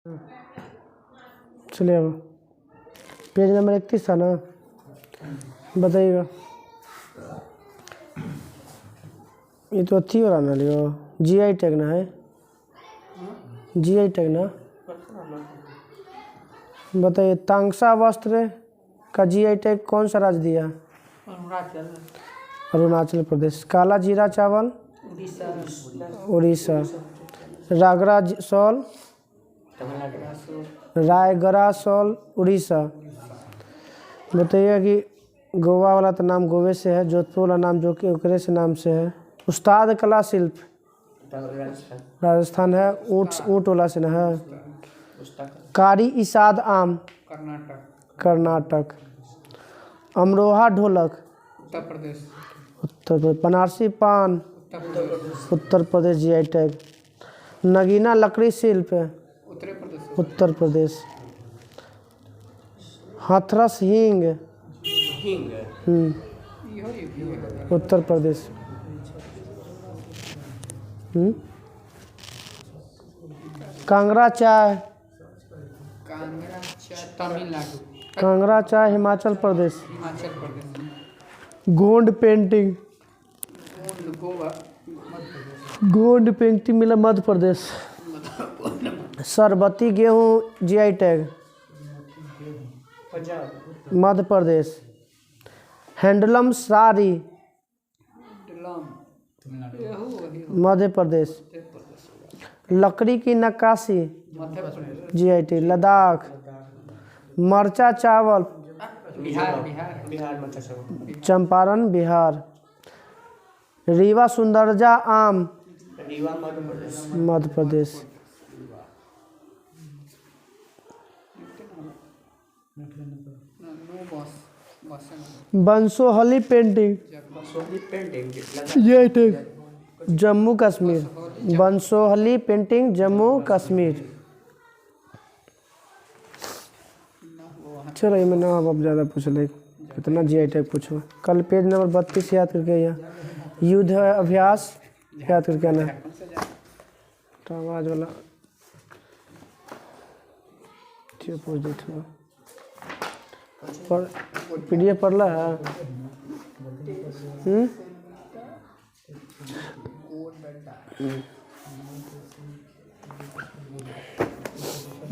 चलिए अब page number 31 था ना, बताइएगा। ये तो अच्छी हो रहा ना लियो, GI टैग ना है, GI टैग ना। बताइए तांगसा वस्त्र का GI टैग कौन सा राज्य दिया? अरुणाचल प्रदेश। काला जीरा चावल उड़ीसा। रागरा सॉल रायगरा सॉल उड़ीसा। बताइए कि गोवा वाला तो नाम गोवे से है, जोधपुर वाला नाम जो कि ओकरे से नाम से है। उस्ताद कला शिल्प राजस्थान है, ऊँट वाला से ना है। कारी इसाद आम कर्नाटक। अमरोहा ढोलक उत्तर प्रदेश। बनारसी पान उत्तर प्रदेश GI टैग। नगीना लकड़ी शिल्प उत्तर प्रदेश। हाथरस हींग उत्तर प्रदेश। कांगड़ा चाय तमिलनाडु। कांगड़ा चाय हिमाचल प्रदेश। गोंड पेंटिंग मिला मध्य प्रदेश। सरबती गेहूँ GI tag Madhya Pradesh. Handloom sari Madhya Pradesh. लकड़ी की नक्काशी GI टैग लद्दाख। मरचा चावल चंपारण बिहार। रीवा सुंदरजा आम Madhya Pradesh. Basohli painting GI tag Jammu Kashmir. Basohli painting Jammu Kashmir. चलो ये मैं नाम अब ज़्यादा पूछ ले, कितना GI टैग पूछो। कल पेज नंबर 32 याद करके या युद्ध अभ्यास याद करके आना। आवाज वाला PDF पढ़ला है।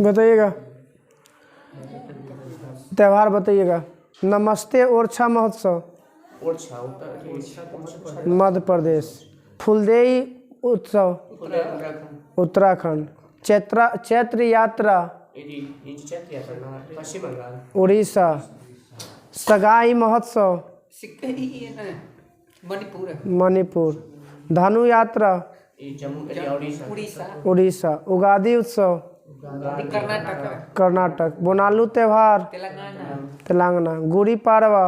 बताइएगा त्यौहार, बताइएगा। नमस्ते ओरछा महोत्सव मध्य प्रदेश। फुलदेई उत्सव उत्तराखंड। चैत्र यात्रा उड़ीसा। सगाई महोत्सव मणिपुर। धनु यात्रा उड़ीसा। उगादी उत्सव कर्नाटक। बोनालू त्योहार तेलंगाना। गुड़ी पाड़वा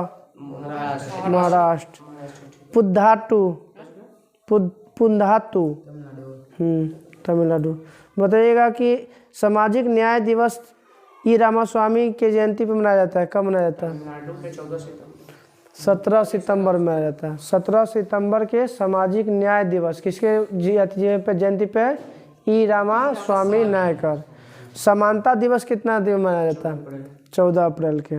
महाराष्ट्र। पुंधातु तमिलनाडु। बताइएगा कि सामाजिक न्याय दिवस ई रामास्वामी के जयंती पे मनाया जाता है, कब मनाया जाता है? 17 सितंबर में मनाया जाता है। 17 सितंबर के सामाजिक न्याय दिवस किसके जयंती पे? ई रामास्वामी नायकर। समानता दिवस कितना दिन मनाया जाता है? 14 अप्रैल के।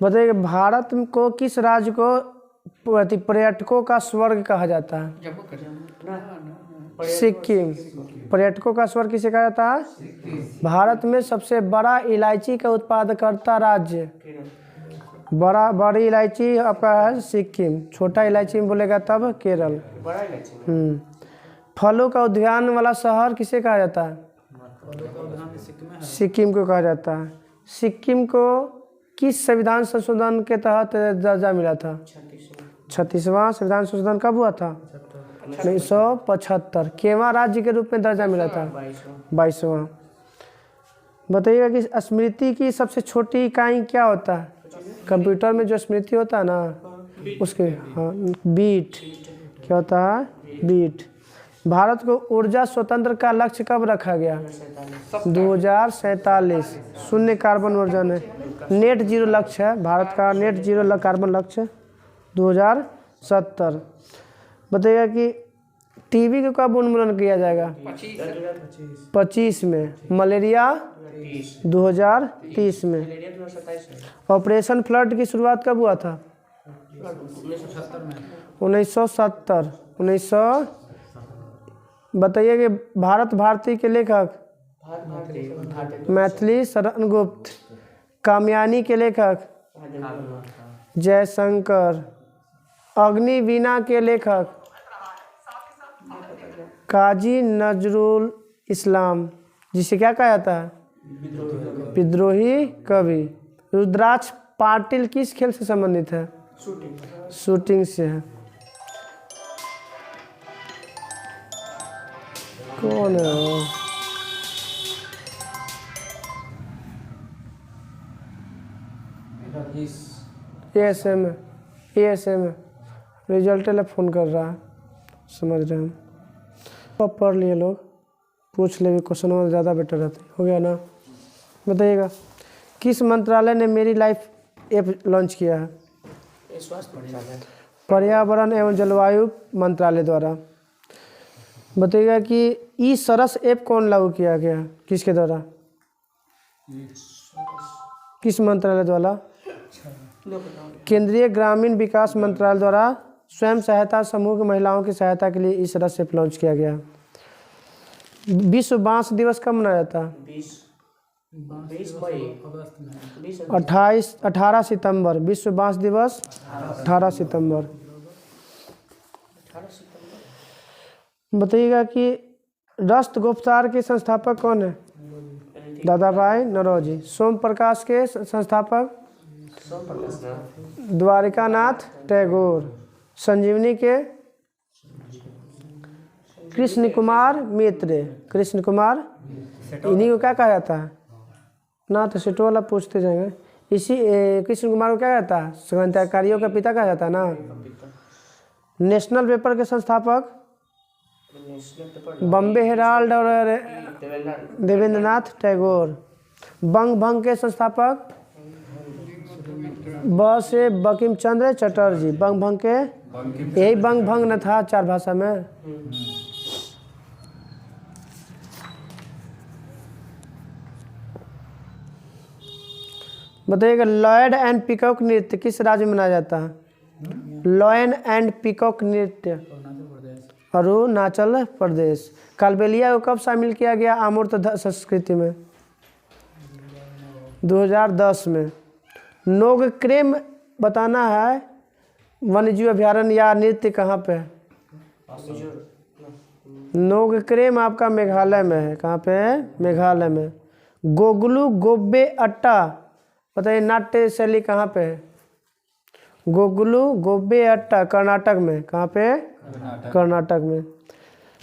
बताइए भारत को किस राज्य को पर्यटकों का स्वर्ग कहा जाता है? सिक्किम। पर्यटकों का स्वर्ग किसे कहा जाता है? भारत में सबसे बड़ा इलायची का उत्पादकर्ता राज्य बड़ी इलायची आपका है सिक्किम। छोटा इलायची में बोलेगा तब केरल। फलों का उद्यान वाला शहर किसे कहा जाता है? सिक्किम को कहा जाता है। सिक्किम को किस संविधान संशोधन के तहत दर्जा मिला था? 36वां संविधान संशोधन कब हुआ था? 1975। केवां राज्य के रूप में दर्जा मिला था? 22वां। बताइएगा कि स्मृति की सबसे छोटी इकाई क्या होता है? कंप्यूटर में जो स्मृति होता है ना उसके बीट क्या होता है? बीट। भारत को ऊर्जा स्वतंत्र का लक्ष्य कब रखा गया? 2047। शून्य कार्बन उत्सर्जन है। नेट जीरो लक्ष्य है भारत का। नेट जीरो कार्बन लक्ष्य 2070। बताइएगा कि टीबी का कब उन्मूलन किया जाएगा? 25 में। मलेरिया 2030 में। ऑपरेशन फ्लड की शुरुआत कब हुआ था? 1970। 1900 बताइए कि भारत भारती के लेखक? मैथिली शरण गुप्त। कामयानी के लेखक? जयशंकर। अग्निवीणा के लेखक? काजी नजरुल इस्लाम, जिसे क्या कहा जाता है? विद्रोही कवि। रुद्राक्ष पाटिल किस खेल से संबंधित है? शूटिंग से है। कौन है वो? एएसएम रिजल्ट ले फोन कर रहा है, समझ रहे हैं। अब पढ़ लिए लोग, पूछ ले भी क्वेश्चन में ज़्यादा बेटर रहता है। हो गया ना? बताइएगा किस मंत्रालय ने मेरी लाइफ ऐप लॉन्च किया है? पर्यावरण एवं जलवायु मंत्रालय द्वारा। बताइएगा कि ई सरस ऐप कौन लागू किया गया, किसके द्वारा? किस मंत्रालय द्वारा? केंद्रीय ग्रामीण विकास मंत्रालय द्वारा स्वयं सहायता समूह की महिलाओं की सहायता के लिए इस तरह ऐप लॉन्च किया गया। विश्व बांस दिवस कब मनाया जाता है? 18 सितंबर। विश्व बांस दिवस 18 सितंबर। बताइएगा कि रस्त गुप्तार के संस्थापक कौन है? दादा भाई नौरोजी। सोम प्रकाश के संस्थापक? द्वारिकानाथ टैगोर। संजीवनी के? कृष्ण कुमार मित्र। कृष्ण कुमार, इन्हीं को क्या कहा जाता है ना? तो सेटो वाला पूछते जाएंगे। इसी कृष्ण कुमार को क्या कहता है? क्रांतिकारियों का पिता कहा जाता है ना। नेशनल पेपर के संस्थापक? बॉम्बे हेराल्ड और देवेंद्रनाथ टैगोर। बंग भंग के संस्थापक? ब से बंकिम चंद्र चटर्जी। बंग भंग के? यही बंग भंग न था 4 भाषा में। बताइएगा लॉयड एंड पिकॉक नृत्य किस राज्य में मनाया जाता है? लॉयन एंड पिकॉक नृत्य अरुणाचल प्रदेश। कालबेलिया को कब शामिल किया गया अमूर्त संस्कृति में? 2010 में। नोगक्रेम बताना है वन्यजीव अभयारण्य या नृत्य कहाँ पे है? नोगक्रेम आपका मेघालय में है। कहाँ पे है? मेघालय में। गोगलू गोब्बे अट्टा बताइए नाट्य शैली कहाँ पे है? गोगलू गोब्बे अट्टा कर्नाटक में। कहाँ पे? कर्नाटक में।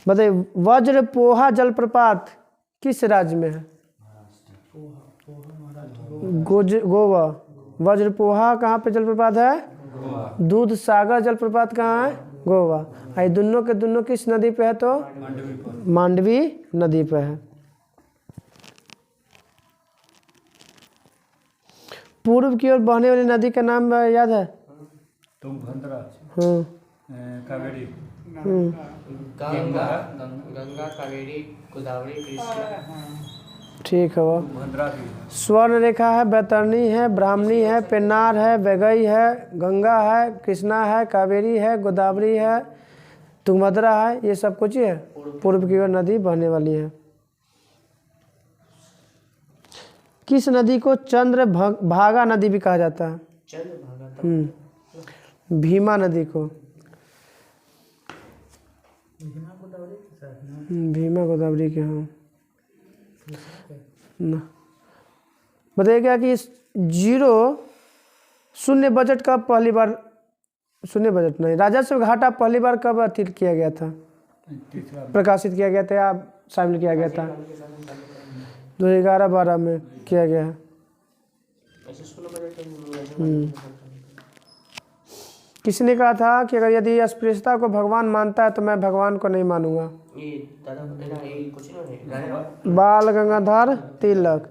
बताइए वज्रपोहा जलप्रपात किस राज्य में है? गोवा। वज्रपोहा कहाँ पे जलप्रपात है? दूध सागर जलप्रपात कहाँ है? गोवा। ये दोनों के दोनों किस नदी पे है? तो मांडवी नदी पे है। पूर्व की ओर बहने वाली नदी का नाम याद है? तुंगभद्रा। कावेरी। गंगा कावेरी गोदावरी कृष्णा। ठीक है। वो स्वर्ण रेखा है, बैतरणी है, ब्राह्मणी है, पेन्नार है, वैगई है, गंगा है, कृष्णा है, कावेरी है, गोदावरी है, तुंगभद्रा है। ये सब कुछ ही है पूर्व की ओर नदी बहने वाली है। किस नदी को चंद्र भागा नदी भी कहा जाता है? भीमा नदी को। भीमा गोदावरी के। हाँ ना। बताइएगा कि शून्य बजट कब पहली बार? शून्य बजट नहीं, राजस्व घाटा पहली बार कब अथित किया गया था? प्रकाशित किया गया था या शामिल किया गया था? 2011-12 में किया गया है। किसने कहा था कि अगर यदि अस्पृश्यता को भगवान मानता है तो मैं भगवान को नहीं मानूंगा? बाल गंगाधर तिलक।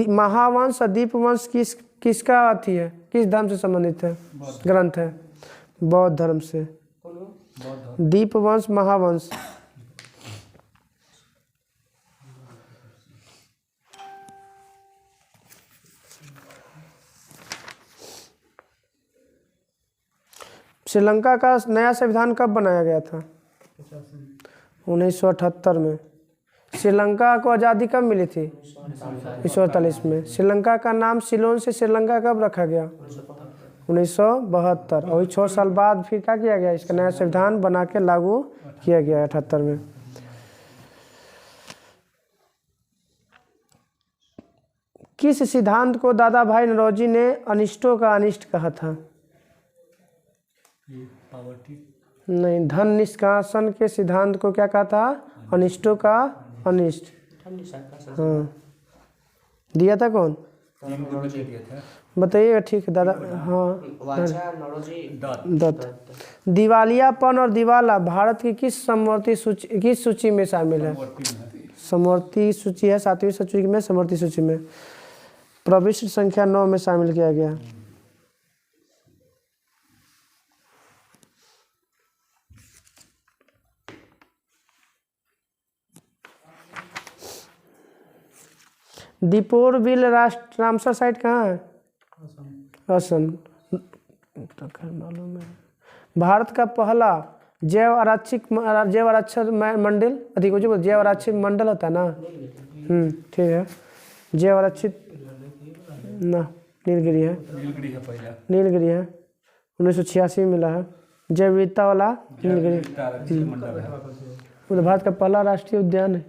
महावंश दीपवंश किसका अथी है? किस धर्म से संबंधित है? ग्रंथ है? बौद्ध धर्म से। बौद्ध दीपवंश महावंश। श्रीलंका का नया संविधान कब बनाया गया था? 1978 में। श्रीलंका को आज़ादी कब मिली थी? 1948 में। श्रीलंका का नाम सिलोन से श्रीलंका कब रखा गया? 1972। और 6 साल बाद फिर क्या किया गया? इसका नया संविधान बना के लागू किया गया 78 में। किस सिद्धांत को दादा भाई नौरोजी ने अनिष्टों का अनिष्ट कहा था? पावर्टी नहीं, धन निष्कासन के सिद्धांत को क्या कहा था? अनिष्टों का अनिष्ट। हाँ, दिया था कौन? दिया था बताइएगा। ठीक है दादा। हाँ, वाचा नौरोजी दत्त। दिवालियापन और दिवाला भारत की किस सूची में शामिल है? समवर्ती सूची है, 7वीं सूची में, समवर्ती सूची में। प्रविष्ट संख्या 9 में शामिल किया गया। दीपोर बिल रामसर साइट कहाँ है? असम। तो खैर मालूम है। भारत का पहला जैव आरक्षक मंडल, अधिक जैव आरक्षित मंडल होता है ना? ठीक है। जैव आरक्षित ना नीलगिरी है। नीलगिरी है पहला। नीलगिरी है, 1986 में मिला है। जैव विविधता वाला नीलगिरी। वो तो भारत का पहला राष्ट्रीय उद्यान है।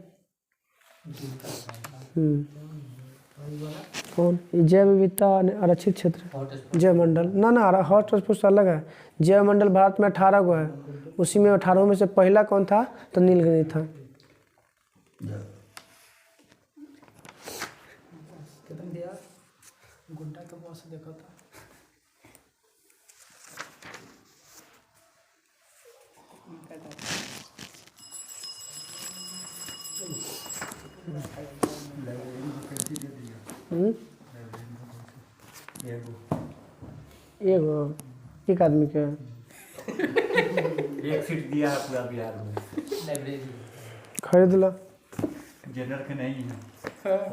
कौन? जैव विविधता आरक्षित क्षेत्र जैव मंडल। ना हॉट स्पॉट अलग है। जैव मंडल भारत में 18 गो है, उसी में 18 में से पहला कौन था? तो नीलगिरी था। एगो एक आदमी के एक सीट दिया है पूरा बिहार में। खरीद लो। जनरल के नहीं है,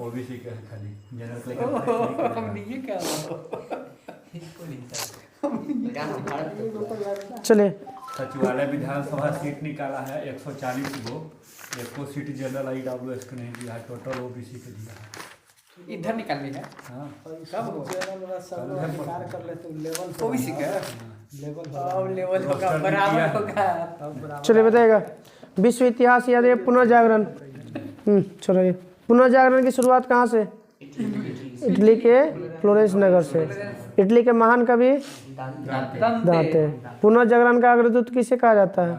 ओबीसी का है खाली। जनरल के लेकर चले। सचिवालय विधानसभा सीट निकाला है 140 गो। 1 सीट जनरल IWS के नहीं दिया है, टोटल ओबीसी के दिया है। इधर निकालनी है। हाँ, कब हो? ओबीसी का लेवल होगा, बराबर होगा। चलिए बताइएगा। विश्व इतिहास याद है पुनर्जागरण। छोड़िए। पुनर्जागरण की शुरुआत कहाँ से? इटली के फ्लोरेंस नगर से। इटली के महान कवि दांते। पुनर्जागरण का अग्रदूत किसे कहा जाता है?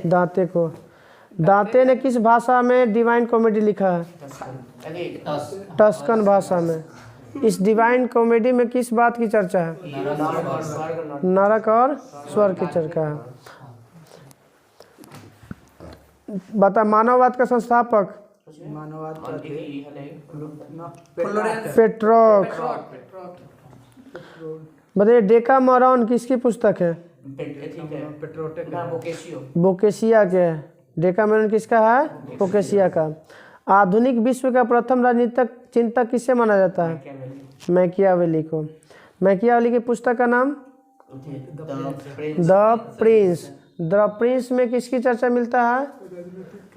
दांते को। दांते ने किस भाषा में डिवाइन कॉमेडी लिखा है? टस्कन भाषा में। इस डिवाइन कॉमेडी में किस बात की चर्चा है? नरक और स्वर्ग की चर्चा है। बता, मानववाद का संस्थापक? पेट्रोक। बताइए, डेकामरॉन किसकी पुस्तक है? बोकेशिया के। डेकामरॉन किसका है? बोकेशिया का। आधुनिक विश्व का प्रथम राजनीतिक चिंतक किसे माना जाता है? मैकियावेली को। मैकियावेली की पुस्तक का नाम? The Prince. द प्रिंस में किसकी चर्चा मिलता है?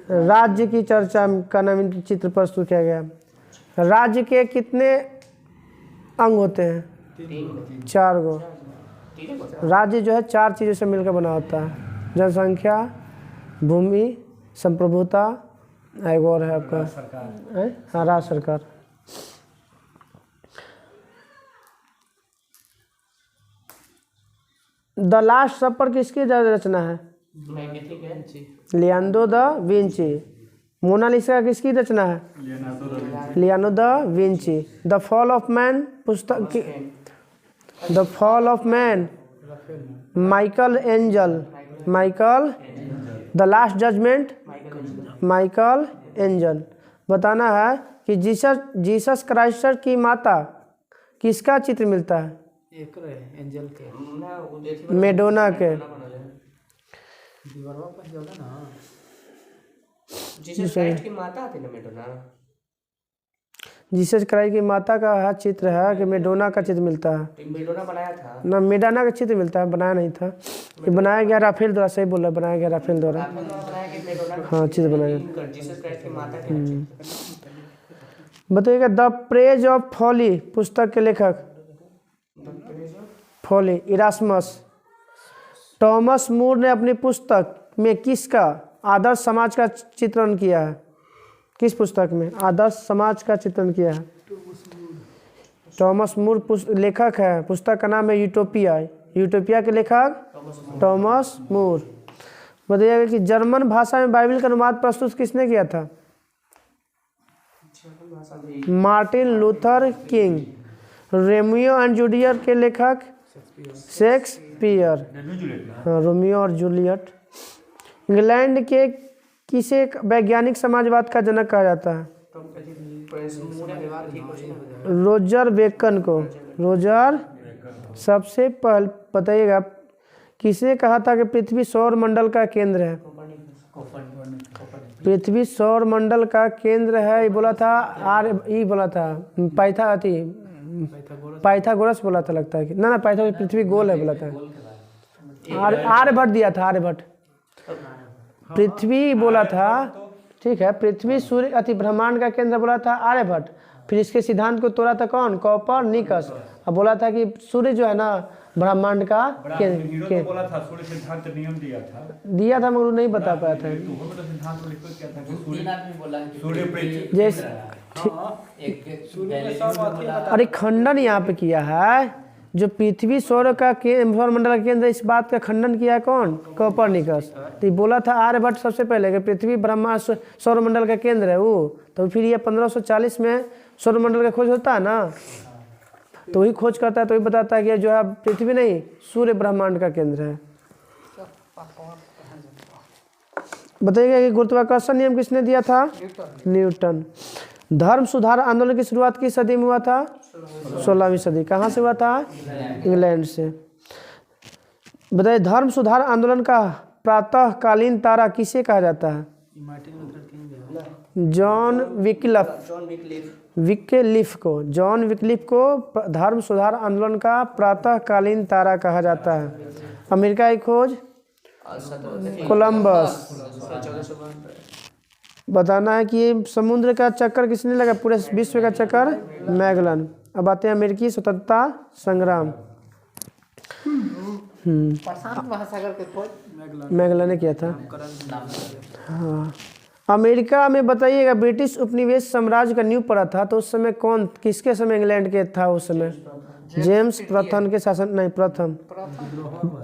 राज्य की चर्चा का नाम चित्र प्रस्तुत किया गया। राज्य के कितने अंग होते हैं? 4 गो। राज्य जो है 4 चीज़ों से मिलकर बना होता है। जनसंख्या, भूमि, संप्रभुता, एक और है आपका हाँ, राज्य सरकार। द लास्ट सपर किसकी रचना है? Leonardo da Vinci. मोनालिसा किसकी रचना है? Leonardo da Vinci. The fall of man पुस्तक की, the fall of man Michelangelo. Michael. The last judgement Michelangelo. बताना है कि जीसस क्राइस्ट की माता किसका चित्र मिलता है? एंजल के मेडोना के। जीसस क्राइस्ट की माता थी ना मेडोना। जीसस क्राइस्ट की माता का है चित्र है कि मेडोना का चित्र मिलता है तो मेडोना बनाया था। ना, मेडाना का चित्र मिलता है, बनाया नहीं था। ये बनाया गया राफेल द्वारा, सही बोल रहा है, बनाया गया राफेल द्वारा। बनाया कि मेडोना हाँ, चित्र बनाया गया। जीसस क्राइस्ट की माता के चित्र। बताइएगा द प्रेज ऑफ फॉली पुस्तक के लेखक फॉली इरास्मस। टॉमस मूर ने अपनी पुस्तक में किसका आदर्श समाज का चित्रण किया है? किस पुस्तक में आदर्श समाज का चित्रण किया है? टॉमस मूर लेखक है, पुस्तक का नाम है यूटोपिया। यूटोपिया के लेखक टॉमस मूर। बताइएगा कि जर्मन भाषा में बाइबल का अनुवाद प्रस्तुत किसने किया था? Martin Luther king. Romeo and Juliet के लेखक शेक्सपियर। हाँ, रोमियो और जूलियट। इंग्लैंड के किसे वैज्ञानिक समाजवाद का जनक कहा जाता है? रोजर बेकन को। रोजर सबसे पहले बताइएगा किसने कहा था कि पृथ्वी सौर मंडल का केंद्र है? पृथ्वी सौर मंडल का केंद्र है, ये बोला था बोला था पाइथागोरस बोला था, लगता है कि ना पाइथागोरस पृथ्वी गोल है बोला था। आर्यभट्ट दिया था, आर्यभट्ट। पृथ्वी बोला था, ठीक है, पृथ्वी सूर्य अति ब्रह्मांड का केंद्र बोला था आर्यभट्ट। फिर इसके सिद्धांत को तोड़ा था कौन? कोपरनिकस। अब बोला था कि सूर्य जो है ना ब्रह्मांड का केंद्र बोला था, सूर्य सिद्धांत नियम दिया था मगर नहीं बता पाया था। जैसे अरे खंडन यहाँ पे किया है, जो पृथ्वी सौर मंडल का केंद्र, इस बात का खंडन किया है कौन? कोपरनिकस। तो ये बोला था आर्यभट्ट सबसे पहले कि पृथ्वी ब्रह्मांड सौर मंडल का केंद्र है वो। तो फिर ये 1540 में सौर मंडल का खोज होता है ना, तो वही खोज करता है, तो वही बताता है कि जो है पृथ्वी नहीं सूर्य ब्रह्मांड का केंद्र है। बताइएगा कि गुरुत्वाकर्षण नियम किसने दिया था? न्यूटन। धर्म सुधार आंदोलन की शुरुआत किस सदी में हुआ था? 16वीं सदी। कहाँ से हुआ था? इंग्लैंड से। बताइए धर्म सुधार आंदोलन का प्रातःकालीन तारा किसे कहा जाता है? जॉन विक्लिफ को। जॉन विक्लिफ को धर्म सुधार आंदोलन का प्रातःकालीन तारा कहा जाता है। अमेरिका की खोज कोलंबस। बताना है कि समुद्र का चक्कर किसने लगा? पूरे विश्व का चक्कर मैगलन। अब आते हैं अमेरिकी स्वतंत्रता संग्राम। प्रशांत महासागर के खोज मैगलन ने किया था। हाँ, अमेरिका में बताइएगा ब्रिटिश उपनिवेश साम्राज्य का नींव पड़ा था, तो उस समय कौन, किसके समय इंग्लैंड के था उस समय? जेम्स प्रथम के शासन, नहीं प्रथम,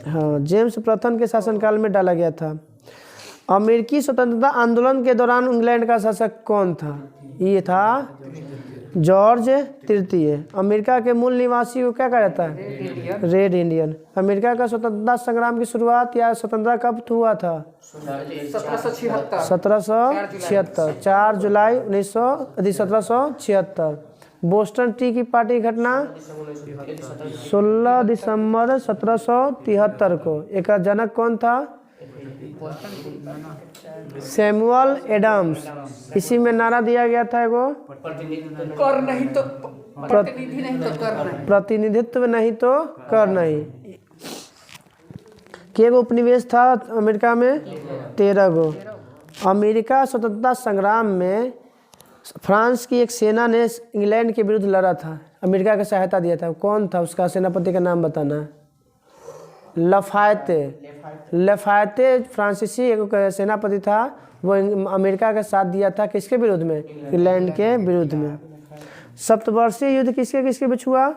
हाँ जेम्स प्रथम के शासनकाल में डाला गया था। अमेरिकी स्वतंत्रता आंदोलन के दौरान इंग्लैंड का शासक कौन था? ये था जॉर्ज तृतीय। अमेरिका के मूल निवासी को क्या कहा जाता है? Red Indian. अमेरिका का स्वतंत्रता संग्राम की शुरुआत या स्वतंत्रता कब हुआ था? 1776, 4 जुलाई 1776। बोस्टन टी की पार्टी घटना 16 दिसंबर 1773 को। एक जनक कौन था? Samuel Adams. इसी में नारा दिया गया था एगो कर नहीं तो प्रतिनिधि नहीं तो कर नहीं, प्रतिनिधित्व नहीं तो कर नहीं। के गो उपनिवेश था अमेरिका में? 13 गो। अमेरिका स्वतंत्रता संग्राम में फ्रांस की एक सेना ने इंग्लैंड के विरुद्ध लड़ा था, अमेरिका का सहायता दिया था। कौन था उसका सेनापति का नाम बताना है? लफायते फ्रांसीसी एक सेनापति था, वो अमेरिका का साथ दिया था किसके विरुद्ध में? इंग्लैंड के विरुद्ध में। सप्तवर्षीय युद्ध किसके किसके बीच हुआ?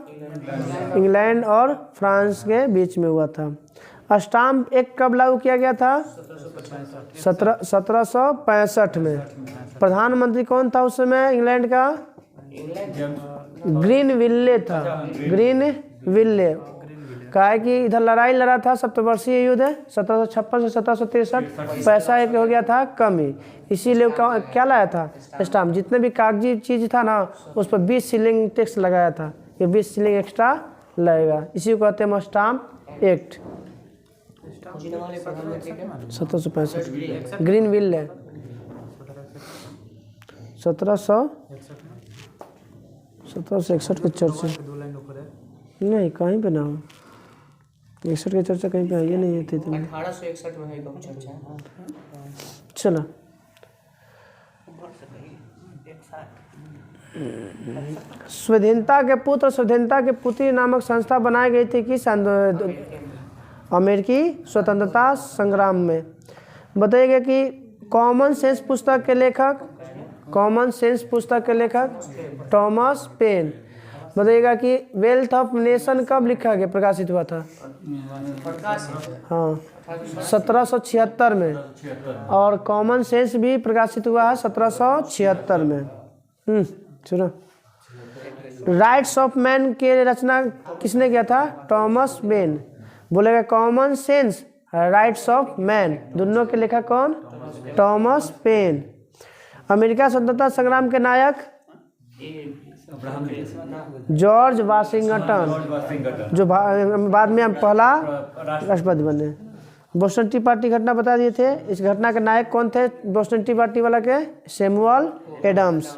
इंग्लैंड और फ्रांस के बीच में हुआ था। स्टाम्प एक्ट कब लागू किया गया था? 1765 में। प्रधानमंत्री कौन था उस समय इंग्लैंड का? ग्रीनविले था। ग्रीनविले कहा है कि इधर लड़ाई लड़ा था, सप्तवर्षीय युद्ध 1756 से 1763। पैसा एक हो गया था कमी, इसीलिए क्या लाया था? स्टाम्प। जितने भी कागजी चीज़ था ना उस पर 20 शिलिंग टैक्स लगाया था, ये 20 शिलिंग एक्स्ट्रा लगेगा, इसी को कहते हैं स्टाम्प एक्ट। 1765 ग्रीन विल है 1761 की चर्चा नहीं कहीं पे ना हो 61 की चर्चा कहीं पे आई नहीं है थी 1861 में है कब चर्चा चलो स्वाधीनता के पुत्र और स्वाधीनता के पुत्री नामक संस्था बनाई गई थी किस अमेरिकी स्वतंत्रता संग्राम में। बताइएगा कि कॉमन सेंस पुस्तक के लेखक थॉमस पेन। बताइएगा कि वेल्थ ऑफ नेशन कब लिखा गया प्रकाशित हुआ था? हाँ 1776 में। और कॉमन सेंस भी प्रकाशित हुआ है 1776 में। सुनो राइट्स ऑफ मैन के रचना किसने किया था? Thomas Paine. बोलेगा common sense rights of man दोनों के लेखक कौन? Thomas pen. अमेरिका स्वतंत्रता संग्राम के नायक जॉर्ज वाशिंगटन जो बाद में हम पहला राष्ट्रपति बने। बोस्टन टी पार्टी घटना बता दिए थे। इस घटना के नायक कौन थे बोस्टन टी पार्टी वाला के? Samuel Adams.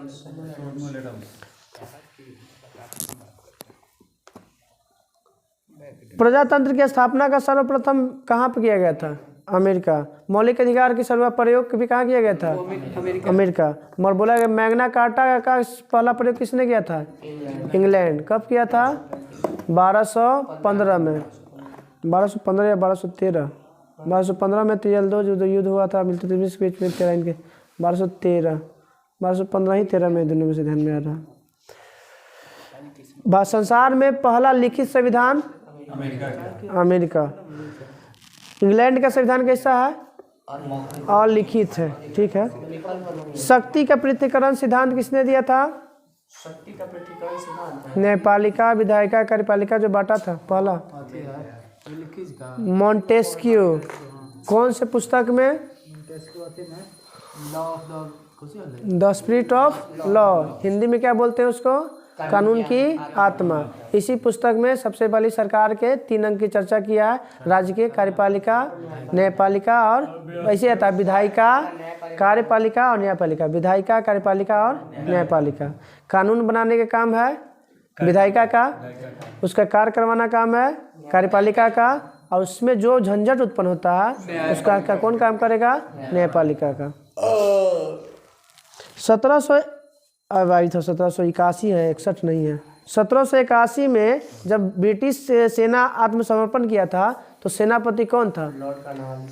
प्रजातंत्र की स्थापना का सर्वप्रथम कहाँ पर किया गया था? अमेरिका। मौलिक अधिकार की सर्वप्रथम प्रयोग भी कहाँ किया गया था? अमेरिका। मगर बोला गया मैग्ना कार्टा का पहला प्रयोग किसने किया था? इंग्लैंड। कब किया था? 1215 में। 1215 या 1213? 1215 में तो जो युद्ध हुआ था मिलते बीच में तेरह इनके 1215 ही 13 में दोनों में से ध्यान में आ रहा। संसार में पहला लिखित संविधान अमेरिका। इंग्लैंड का संविधान कैसा है? अलिखित है। ठीक है। शक्ति का पृथक्करण सिद्धांत किसने दिया था? शक्ति का पृथक्करण सिद्धांत न्यायपालिका विधायिका कार्यपालिका जो बांटा था पहला मॉन्टेस्क्यू। कौन से पुस्तक में? The spirit of law. Hindi में क्या बोलते हैं उसको? कानून की आत्मा। इसी पुस्तक में सबसे पहले सरकार के 3 अंग की चर्चा किया है। राज्य के कार्यपालिका न्यायपालिका और ऐसे आता है विधायिका कार्यपालिका और न्यायपालिका। विधायिका कार्यपालिका और न्यायपालिका। कानून बनाने का काम है विधायिका का, उसका कार्य करवाना काम है कार्यपालिका का, और उसमें जो झंझट उत्पन्न होता है उसका कौन काम करेगा? न्यायपालिका का। 1781 है 61 नहीं है। 1781 में जब ब्रिटिश सेना आत्मसमर्पण किया था तो सेनापति कौन था?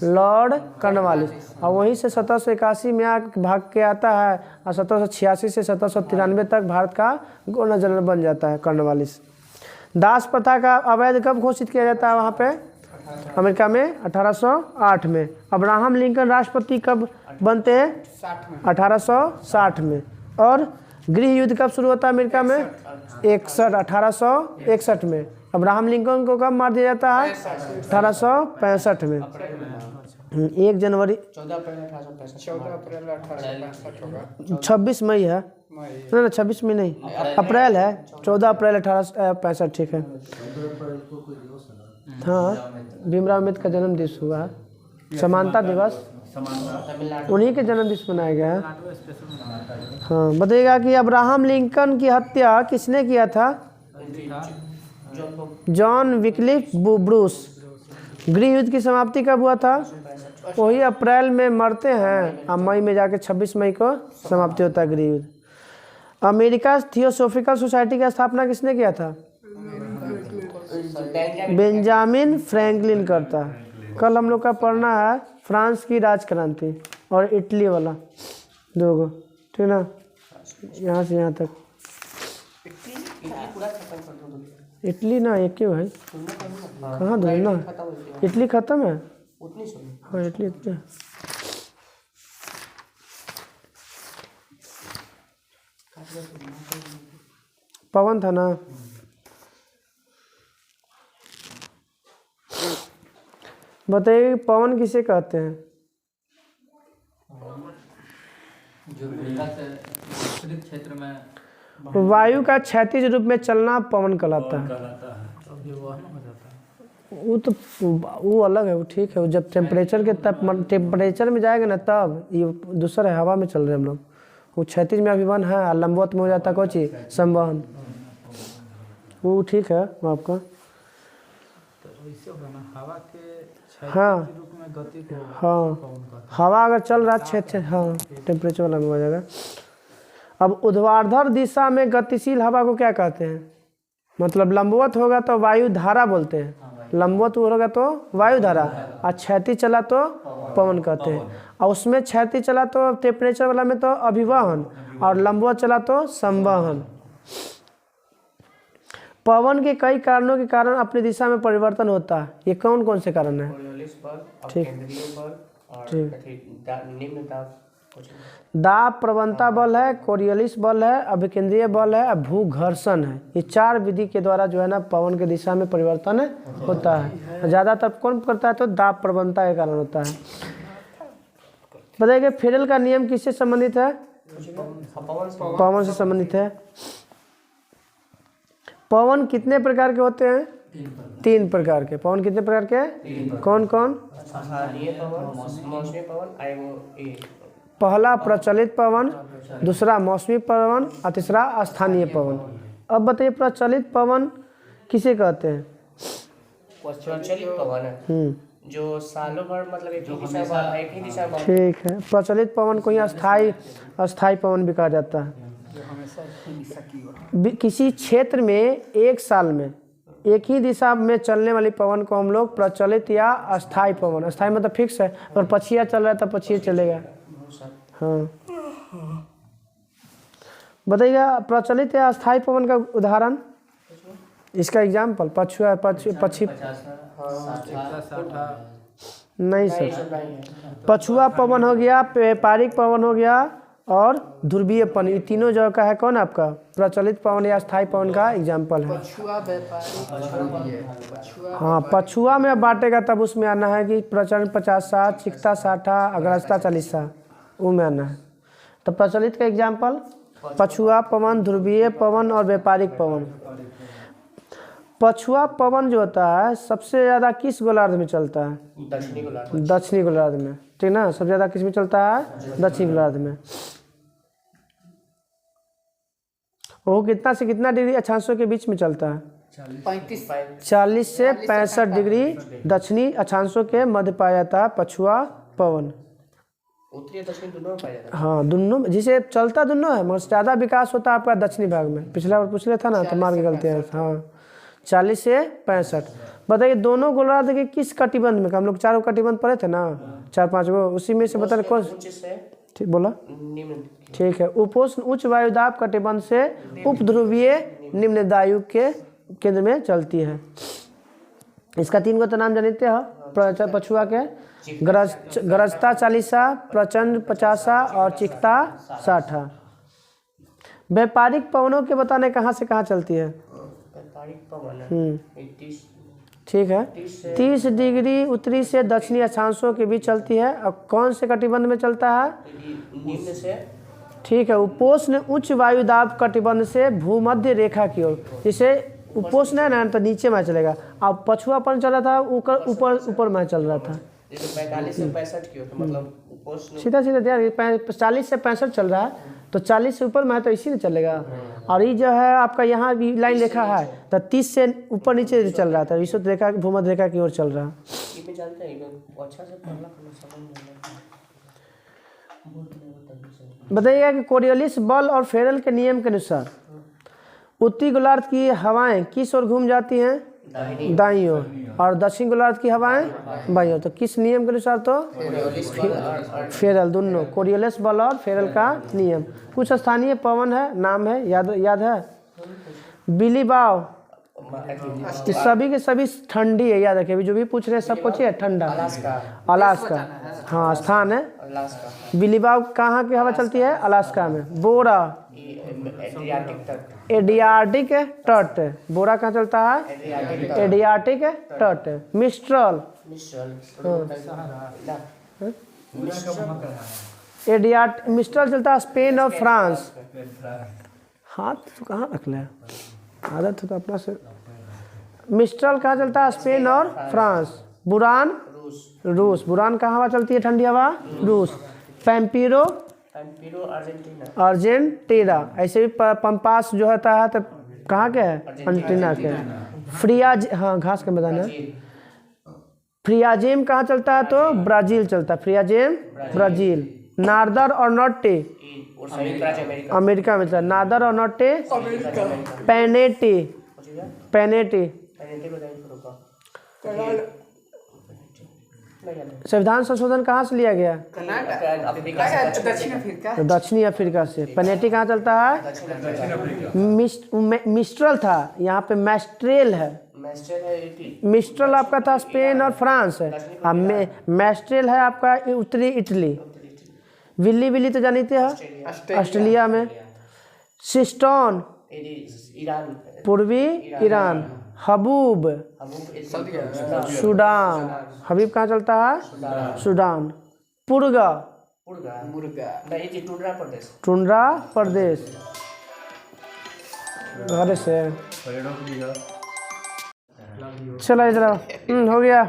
Lord Cornwallis. और वहीं से 1781 में भाग के आता है और 1786 से 1793 तक भारत का गवर्नर जनरल बन जाता है कॉर्नवालिस। दास प्रथा का अवैध कब घोषित किया जाता है वहाँ पे? अमेरिका में 1808 में। अब्राहम लिंकन राष्ट्रपति कब बनते हैं? 1860 में। और गृह युद्ध कब शुरू होता है अमेरिका में? 1861 में। अब्राहम लिंकन को कब मार दिया जाता है? 1865 में। 1 जनवरी 26 मई है ना? 26 मई नहीं अप्रैल है। 14 अप्रैल 1865। ठीक है। हाँ भीमराव अम्बेडकर का जन्म दिवस हुआ है। समानता दिवस उन्हीं के जन्म दिवस मनाया गया है। हाँ बताइएगा कि अब्राहम लिंकन की हत्या किसने किया था? John Wycliffe Bruce. गृह युद्ध की समाप्ति कब हुआ था? वही अप्रैल में मरते हैं और मई में जाके 26 मई को समाप्ति होता है गृह युद्ध। अमेरिका थियोसॉफिकल सोसाइटी की स्थापना किसने किया था? बेंजामिन फ्रैंकलिन करता है। कल हम लोग का पढ़ना है फ्रांस की राजक्रांति और इटली वाला 2 गो। ठीक ना? यहाँ से यहाँ तक इटली ना एक क्यों भाई? कहाँ दो ना? इटली खत्म है। हाँ इटली इतनी पवन था ना? बताइए पवन किसे कहते हैं? जो क्षेत्र में वायु का क्षैतिज रूप में चलना पवन कहलाता है। वो तो वो अलग है, वो ठीक है। वो जब टेम्परेचर के तब टेम्परेचर में जाएगा ना तब ये दूसरा है, हवा में चल रहे हम लोग। वो क्षैतिज में अभिवन है और लंबवत में हो जाता कौन चीज संवहन, वो ठीक है वो आपका। हाँ हाँ, हवा अगर चल रहा है हाँ टेम्परेचर वाला में हो जाएगा। अब ऊर्ध्वाधर दिशा में गतिशील हवा को क्या कहते हैं? मतलब लंबवत होगा तो वायु धारा बोलते हैं, लंबवत होगा तो वायु धारा, और क्षैतिज चला तो पवन कहते हैं। और उसमें क्षैतिज चला तो टेम्परेचर वाला में तो अभिवहन, और लंबवत चला तो संवहन। पवन के कई कारणों के कारण अपनी दिशा में परिवर्तन होता है। ये कौन कौन से कारण है? ठीक ठीक। दाब प्रवणता बल है, कोरियोलिस बल है, अभिकेंद्रीय बल है, और भूघर्षण है। ये 4 विधि के द्वारा जो है ना पवन के दिशा में परिवर्तन होता है। ज़्यादातर कौन करता है? तो दाब प्रवणता के कारण होता है। बताइए फेरेल का नियम किससे संबंधित है? पवन से संबंधित है। पवन कितने प्रकार के होते हैं? 3 प्रकार के। पवन कितने प्रकार के? कौन कौन? पहला प्रचलित पवन, दूसरा मौसमी पवन और तीसरा स्थानीय पवन। अब बताइए प्रचलित पवन किसे कहते हैं? प्रचलित पवन जो सालों भर मतलब एक ही दिशा में। ठीक है, प्रचलित पवन को ही अस्थाई पवन भी कहा जाता है। किसी क्षेत्र में एक साल में एक ही दिशा में चलने वाली पवन को हम लोग प्रचलित या अस्थाई पवन, अस्थाई मतलब फिक्स है, अगर पछिया चल रहा है तो पछिया चलेगा। हाँ बताइएगा प्रचलित या अस्थाई पवन का उदाहरण, इसका एग्जाम्पल। पछुआ नहीं सर, पछुआ पवन हो गया, व्यापारिक पवन हो गया और ध्रुवीय पवन, ये तीनों जगह का है कौन आपका प्रचलित पवन या स्थायी पवन का एग्जाम्पल है। हाँ पछुआ में बांटेगा तब उसमें आना है कि प्रचलित 50, चिकता 60, अग्रजता 40, वो में आना है। तो प्रचलित का एग्जाम्पल पछुआ पवन, ध्रुवीय पवन और व्यापारिक पवन। पछुआ पवन जो होता है सबसे ज़्यादा किस गोलार्ध में चलता है? दक्षिणी गोलार्ध में, ठीक ना। सबसे ज़्यादा किस में चलता है? दक्षिणी गोलार्ध में। वो कितना से कितना डिग्री अक्षांशों के बीच में चलता है? 40 से 65 डिग्री दक्षिणी अक्षांशों के मध्य पाया जाता है पछुआ पवन। उत्तरी दक्षिण दोनों में पाया जाता है। हाँ दोनों, जिसे चलता दोनों है मगर ज़्यादा विकास होता है आपका दक्षिणी भाग में। पिछला बार पूछ लिया था ना तो मार के गलते हैं। हाँ 40 से 65। बताइए दोनों गोलार्ध के किस कटिबंध में? हम लोग 4 कटिबंध पढ़े थे ना, 4-5 गो, उसी में से बता कौन? ठीक बोला, ठीक है। उपोष्ण उच्च वायुदाब कटिबंध से उपध्रुवीय निम्न दायु के केंद्र में चलती है। इसका 3 गो तो नाम जानते हो पछुआ के, गरजता 40, प्रचंड 50 और चिकता 60। व्यापारिक पवनों के बताने कहाँ से कहाँ चलती है? ठीक है, 30 डिग्री उत्तरी से दक्षिणी अक्षांशों के बीच चलती है। और कौन से कटिबंध में चलता है? निम्न से। ठीक है, उपोष्ण उच्च वायुदाब कटिबंध से भूमध्य रेखा की ओर। जिसे उपोष्ण है ना तो नीचे में चलेगा, अब पछुआपन चल रहा था ऊपर में चल रहा था। 45 से 65 की हो तो मतलब उपोष्ण सीधा ध्यान, 40 से 65 चल रहा है तो 40 से ऊपर में है तो इसी में चलेगा। और ये जो है आपका यहाँ भी लाइन लिखा है तो 30 से ऊपर नीचे चल रहा था, विषुवत रेखा भूमध्य रेखा की ओर चल रहा है। बताइएगा कि कोरियोलिस बल और फेरेल के नियम के अनुसार उत्तरी गोलार्ध की हवाएं किस ओर घूम जाती हैं? दाईं ओर, और दक्षिण गोलार्ध की हवाएं बाईं ओर। तो किस नियम के अनुसार? तो फेरेल, दोनों कोरियोलिस बल और फेरेल का नियम। कुछ स्थानीय पवन है, नाम है, याद है? बिलीबाव, सभी के सभी ठंडी है, याद रखिए। अभी जो भी पूछ रहे हैं सब पूछिए ठंडा। अलास्का, हाँ स्थान है। बिलीबाव कहाँ की हवा चलती है? अलास्का में। बोरा एडियाटिक तट, बोरा कहाँ चलता है? एडियाटिक तट। मिस्ट्रल मिस्ट्रल चलता है स्पेन और फ्रांस। हाथ तो कहाँ रख ले, आदत तो अपना से मिस्ट्रल कहाँ चलता है? स्पेन और फ्रांस। बुरान रूस। बुरान कहाँ हवा चलती है? ठंडी हवा रूस। पैम्पीरो अर्जेंटीना। अर्जेंटीना। ऐसे भी पंपास जो होता है तो कहाँ के है? अर्जेंटीना के। फ्रियाज, हाँ घास का मैदान है। फ्रियाजेम कहाँ चलता है? तो ब्राज़ील चलता है। फ्रियाजेम ब्राज़ील। नादर और नॉटे अमेरिका में चलता है। नादर और नॉटे पेनेटी। पेनेटी संविधान संशोधन कहाँ से लिया गया? दक्षिण अफ्रीका। तो दक्षिणी अफ्रीका से। पेनेटी कहाँ चलता है? मिस्ट्रल था, यहाँ पे मैस्ट्रेल है। मिस्ट्रल आपका था स्पेन और फ्रांस है। मैस्ट्रेल है आपका उत्तरी इटली। विल्ली विल्ली तो जानते हैं ऑस्ट्रेलिया में। सिस्टोन पूर्वी ईरान। Haboob Sudan. हबीब कहाँ चलता है? सूडान। पुर्गा टुंड्रा प्रदेश। घर से चला इधर हो गया।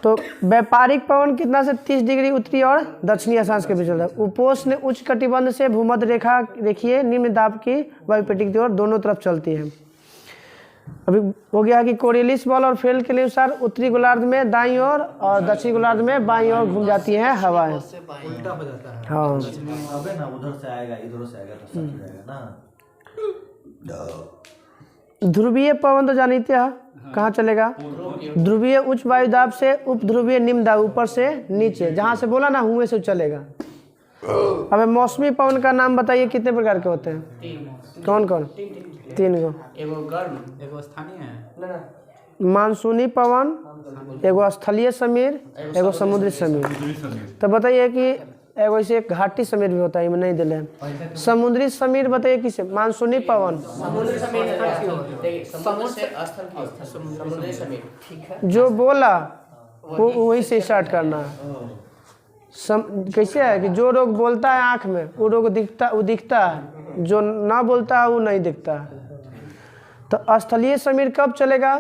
तो व्यापारिक पवन कितना से 30 डिग्री उत्तरी और दक्षिणी अक्षांश के बीच चलता है। उपोष्ण उच्च कटिबंध से भूमध्य रेखा देखिए निम्न दाब की वायुपेटी की ओर दोनों तरफ चलती है। अभी हो गया कि कोरियलिस बॉल और फेल के अनुसार उत्तरी गोलार्ध में दाईं ओर और दक्षिणी गोलार्ध में बाईं ओर घूम जाती हैं हवाएं। उल्टा हो जाता है। हाँ अबे ना उधर से आएगा इधर से आएगा तो सच हो जाएगा ना। ध्रुवीय पवन तो जानते हैं कहाँ चलेगा? ध्रुवीय उच्च वायु दाब से उप ध्रुवीय निम्न दाब ऊपर से नीचे, जहाँ से बोला ना हुए से चलेगा। अब मौसमी पवन का नाम बताइए कितने प्रकार के होते हैं? कौन कौन? 3 गो। एगो गर्म, एगो स्थानीय है, मानसूनी पवन, एगो स्थलीय समीर, एगो समुद्री समीर। तो बताइए कि एगो ऐसे घाटी समीर भी होता है, मैं नहीं दिले। समुद्री समीर बताइए किसे? मानसूनी पवन समुद्री समीर समुद्र से स्थल की समुद्री समीर, ठीक है। जो बोला वो वहीं से स्टार्ट करना है। कैसे है कि जो रोग बोलता है आँख में वो रोग दिखता है, जो ना बोलता है वो नहीं दिखता है। तो स्थलीय समीर कब चलेगा?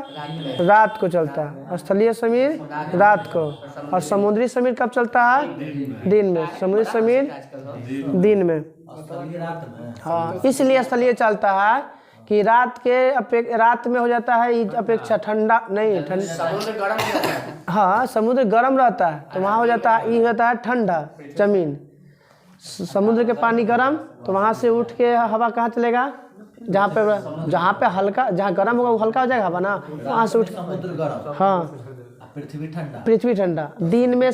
रात को चलता है स्थलीय समीर, रात को। और समुद्री समीर कब चलता है? दिन में। समुद्री समीर दिन में। हाँ, इसलिए स्थलीय चलता है कि रात में हो जाता है अपेक्षा ठंडा नहीं, समुद्र गर्म रहता है। हाँ, समुद्र गर्म रहता है तो वहाँ हो जाता है, ये होता है ठंडा जमीन। समुद्र के पानी गर्म तो वहाँ से उठ के हवा कहाँ चलेगा? जहाँ पे हल्का, जहाँ गर्म होगा वो हल्का हो जाएगा हवा ना, वहाँ से उठ। समुद्र गर्म, हाँ, पृथ्वी ठंडा। दिन में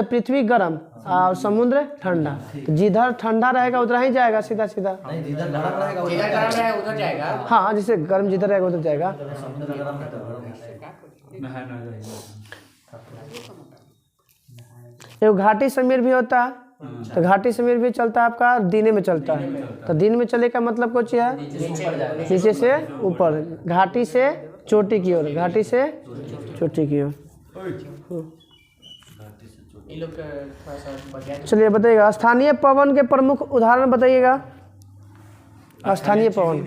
पृथ्वी गर्म और समुद्र ठंडा। तो जिधर ठंडा रहेगा उधर ही जाएगा सीधा सीधा। नहीं, जिधर गर्म रहेगा जिधर गर्म रहेगा उधर जाएगा। हाँ, जैसे गर्म जिधर रहेगा उधर जाएगा। समुद्र गर्म है तो गर्म। एक घाटी समीर भी होता है, तो घाटी समीर भी चलता है आपका दिन में चलता है। तो दिन में चले का मतलब कुछ है नीचे से ऊपर, घाटी से चोटी की ओर, घाटी से चोटी की ओर। चलिए बताइएगा स्थानीय पवन के प्रमुख उदाहरण बताइएगा। स्थानीय पवन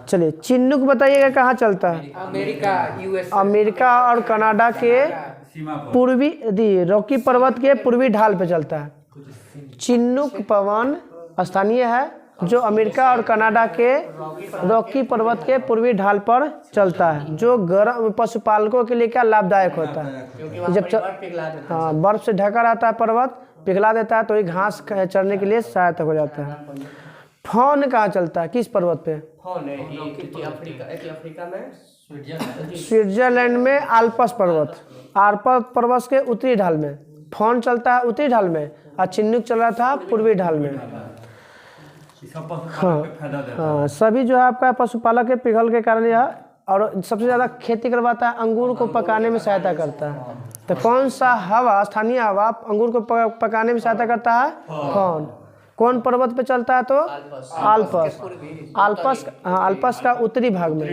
चलिए चिन्नुक बताइएगा कहाँ चलता है? अमेरिका, यूएस, अमेरिका और कनाडा के पूर्वी रॉकी पर्वत के पूर्वी ढाल पे चलता है। चिन्नुक पवन स्थानीय है जो अमेरिका और कनाडा के रॉकी पर्वत के पूर्वी ढाल पर चलता है, जो गर्म पशुपालकों के लिए क्या लाभदायक होता है। जब हाँ बर्फ से ढका रहता है पर्वत, पिघला देता है तो ये घास चढ़ने के लिए सहायता हो जाता है। फौन कहाँ चलता है? किस पर्वत पे? अफ्रीका में स्विट्जरलैंड में आल्प्स पर्वत, आल्प्स पर्वत के उत्तरी ढाल में। फौन चलता है उत्तरी ढाल में और चिन्नुक चल रहा था पूर्वी ढाल में। हाँ, सभी जो है आपका पशुपालक के पिघल के कारण यह, और सबसे ज़्यादा खेती करवाता है, अंगूर को पकाने में सहायता करता है। तो कौन सा हवा, स्थानीय हवा अंगूर को पकाने में सहायता करता है? कौन पर्वत पे चलता है? तो आल्प्स। हाँ, आल्प्स का उत्तरी भाग में।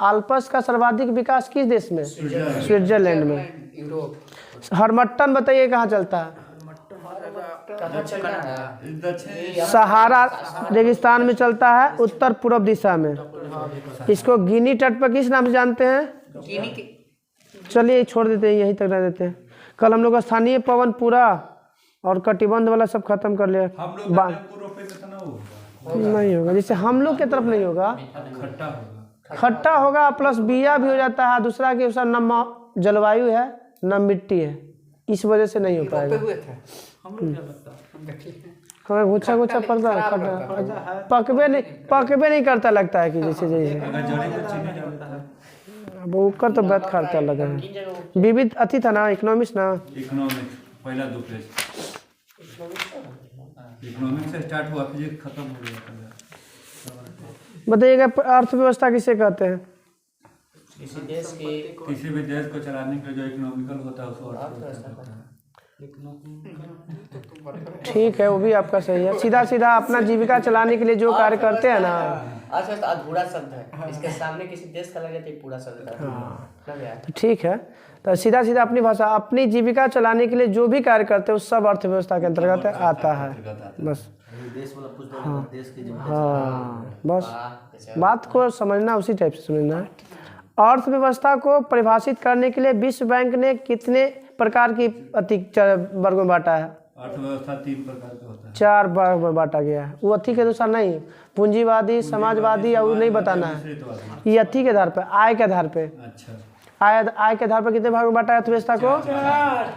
आल्प्स का सर्वाधिक विकास किस देश में? स्विट्जरलैंड में। हरमट्टन बताइए कहाँ चलता है? कहाँ चलना है? दक्षिण सहारा रेगिस्तान में चलता है, उत्तर पूर्व दिशा में। इसको गिनी तट पर किस नाम से जानते हैं? गिनी की चलिए छोड़ देते हैं, यहीं तक रह देते हैं। कल हम लोग स्थानीय पवन पूरा और कटिबंध वाला सब खत्म कर लिया। हम लोग पूर्व पे तो ना होगा, नहीं होगा, जैसे हम लोग की तरफ नहीं होगा, खट्टा होगा। खट्टा होगा प्लस बिया भी हो जाता है। दूसरा कि उसका न जलवायु है न मिट्टी है, इस वजह से नहीं हो पाएगा। हुए थे हम लोग क्या लगता है हमें गुच्छा गुच्छा पड़ता है, पकबे नहीं करता, लगता है कि जैसे जैसे अगर जड़ी में चीनी डालता है। अब ऊपर तो बात खड़ता लगा है। विविध अति था ना, इकोनॉमिक्स ना। इकोनॉमिक्स पहला 2 पेज, इकोनॉमिक्स से स्टार्ट हुआ, फिजिक्स खत्म हो गया। बताइएगा अर्थव्यवस्था किसे कहते हैं? किसी देश की किसी भी देश को चलाने के लिए जो इकोनॉमिकल होता है उसको अर्थव्यवस्था कहते हैं। ठीक है, वो भी आपका सही है। सीधा सीधा अपना जीविका चलाने के लिए जो कार्य करते हैं ना। अच्छा तो अधूरा शब्द है, इसके सामने किसी देश का लगे तो पूरा शब्द है। तो ठीक है, तो सीधा सीधा अपनी भाषा, अपनी जीविका चलाने के लिए जो भी कार्य करते हैं वो सब अर्थव्यवस्था के अंतर्गत आता है। बस देश मतलब कुछ लोग देश की जिम्मेदारी। हाँ, बस बात को समझना उसी टाइप से समझना है। अर्थव्यवस्था को परिभाषित करने के लिए विश्व बैंक ने कितने प्रकार की वर्ग में बांटा है? अर्थव्यवस्था 3 प्रकार का होता है। 4 वर्ग में बांटा गया है। वो अथी के अनुसार नहीं, पूंजीवादी, समाजवादी और नहीं बताना है, ये अथी के आधार पर, आय के आधार पे। अच्छा, आय के आधार पर कितने भाग में बांटा है अर्थव्यवस्था को?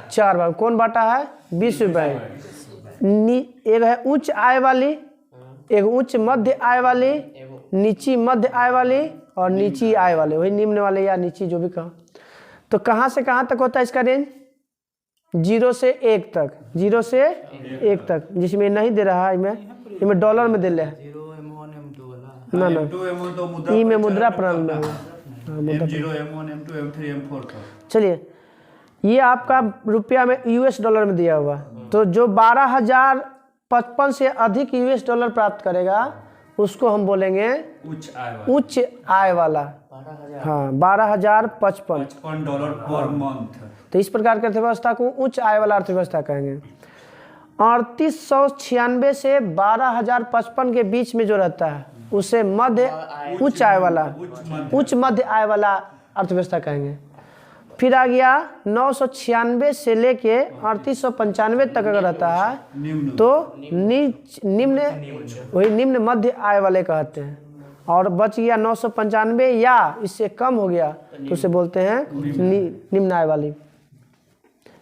4 भाग। कौन बांटा है? विश्व बैंक। एक है उच्च आय वाली, एक उच्च मध्य आय वाली, नीची मध्य आय वाली और नीची आय वाले, वही निम्न वाले या नीची जो भी कहो। तो कहाँ से कहाँ तक होता है इसका रेंज? 0 से 1 तक, 0 से 1 तक, जिसमें नहीं दे रहा है, इनमें डॉलर में दे रहा है ना ना, ई में मुद्रा प्रणाली में। M0, M1, M2, M3, M4 का। चलिए, ये आपका रुपया में US डॉलर में दिया हुआ, तो जो 12,055 से अधिक US डॉलर प्राप्त करेगा उसको हम बोलेंगे उच्च आय वाला। हाँ, 12,055 $55 पर मंथ। तो इस प्रकार की अर्थव्यवस्था को उच्च आय वाला अर्थव्यवस्था कहेंगे। 3896 से 12,055 के बीच में जो रहता है उसे मध्य उच्च आय वाला, उच्च मध्य आय वाला अर्थव्यवस्था कहेंगे। फिर आ गया 996 से लेके 3895 तक अगर रहता है तो निम्न, वही निम्न मध्य आय वाले कहते हैं। और बच गया 995 या इससे कम हो गया तो उसे बोलते हैं निम्न आय वाली।